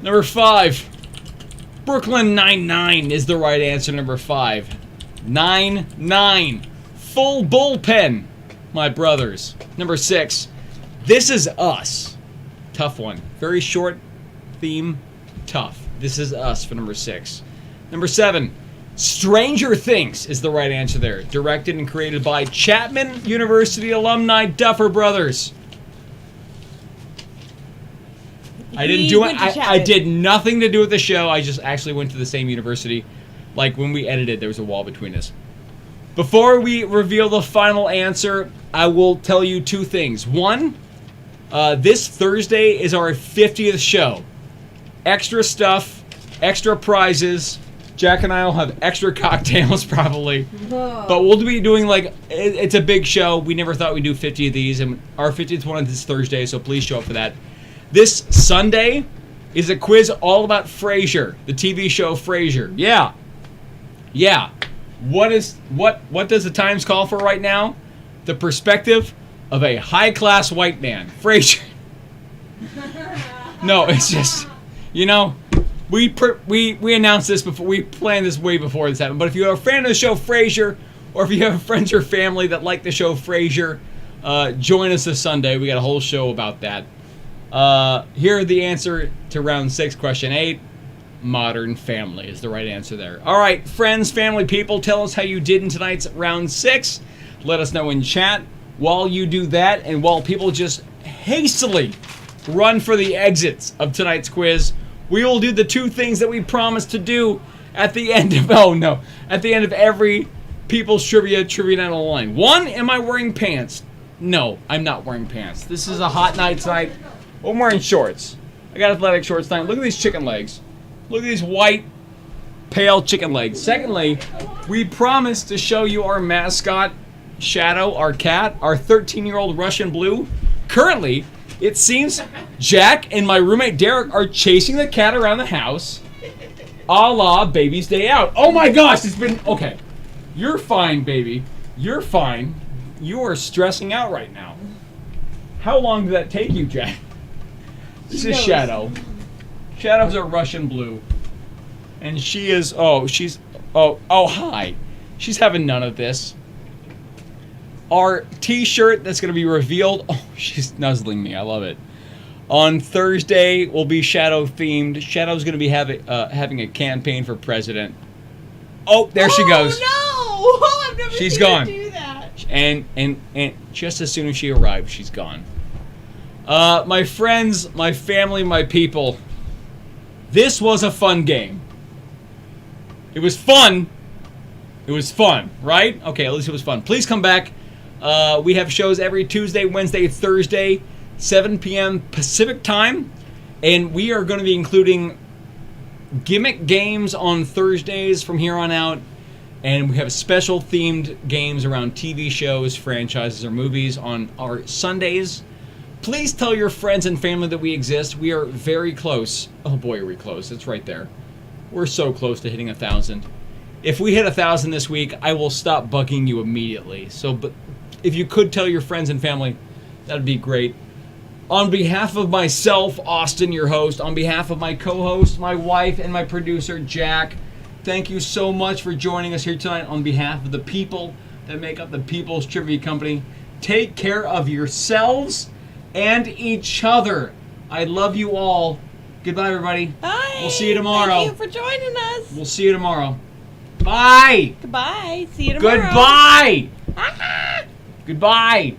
Number 5. Brooklyn Nine-Nine is the right answer. Number 5. 9-9. Full Bullpen, my brothers. Number 6. This Is Us. Tough one. Very short theme. Tough. This Is Us for number 6. Number 7. Stranger Things is the right answer there. Directed and created by Chapman University alumni Duffer Brothers. I didn't do it. I did nothing to do with the show. I just actually went to the same university. Like when we edited, there was a wall between us. Before we reveal the final answer, I will tell you 2 things. 1, this Thursday is our 50th show. Extra stuff, extra prizes. Jack and I will have extra cocktails probably. Whoa. But we'll be doing it's a big show. We never thought we'd do 50 of these, and our 50th one is this Thursday, so please show up for that. This Sunday is a quiz all about Frasier, the TV show Frasier. Yeah. What does the Times call for right now? The perspective of a high-class white man. Frasier. No, it's just, we announced this before. We planned this way before this happened. But if you're a fan of the show Frasier, or if you have friends or family that like the show Frasier, join us this Sunday. We got a whole show about that. Here are the answer to round 6, question 8. Modern Family is the right answer there. All right, friends, family, people, tell us how you did in tonight's round 6. Let us know in chat. While you do that, and while people just hastily run for the exits of tonight's quiz, we will do the 2 things that we promised to do at the end of at the end of every People's Trivia Night Online. 1, am I wearing pants? No, I'm not wearing pants. This is a hot night tonight. I'm wearing shorts. I got athletic shorts tonight. Look at these chicken legs. Look at these white, pale chicken legs. Secondly, we promised to show you our mascot, Shadow, our cat, our 13-year-old Russian Blue. Currently, it seems Jack and my roommate Derek are chasing the cat around the house, a la Baby's Day Out. Oh my gosh, it's been... Okay, you're fine, baby. You're fine. You are stressing out right now. How long did that take you, Jack? This is Shadow. Shadow's a Russian Blue. And she is... hi. She's having none of this. Our t-shirt that's going to be revealed... Oh, she's nuzzling me. I love it. On Thursday, we'll be Shadow themed. Shadow's going to be having a campaign for president. Oh, there she goes. Oh no! I've never She's seen gone. her do that. And just as soon as she arrived, she's gone. My friends, my family, my people. This was a fun game. It was fun. It was fun, right? Okay, at least it was fun. Please come back. We have shows every Tuesday, Wednesday, Thursday, 7 p.m. Pacific time. And we are going to be including gimmick games on Thursdays from here on out. And we have special themed games around TV shows, franchises, or movies on our Sundays. Please tell your friends and family that we exist. We are very close. Oh boy, are we close. It's right there. We're so close to hitting 1,000. If we hit 1,000 this week, I will stop bugging you immediately. But if you could tell your friends and family, that'd be great. On behalf of myself, Austin, your host, on behalf of my co-host, my wife, and my producer, Jack, thank you so much for joining us here tonight on behalf of the people that make up the People's Trivia Company. Take care of yourselves and each other. I love you all. Goodbye, everybody. Bye. We'll see you tomorrow. Thank you for joining us. We'll see you tomorrow. Bye. Goodbye. See you tomorrow. Goodbye. Goodbye.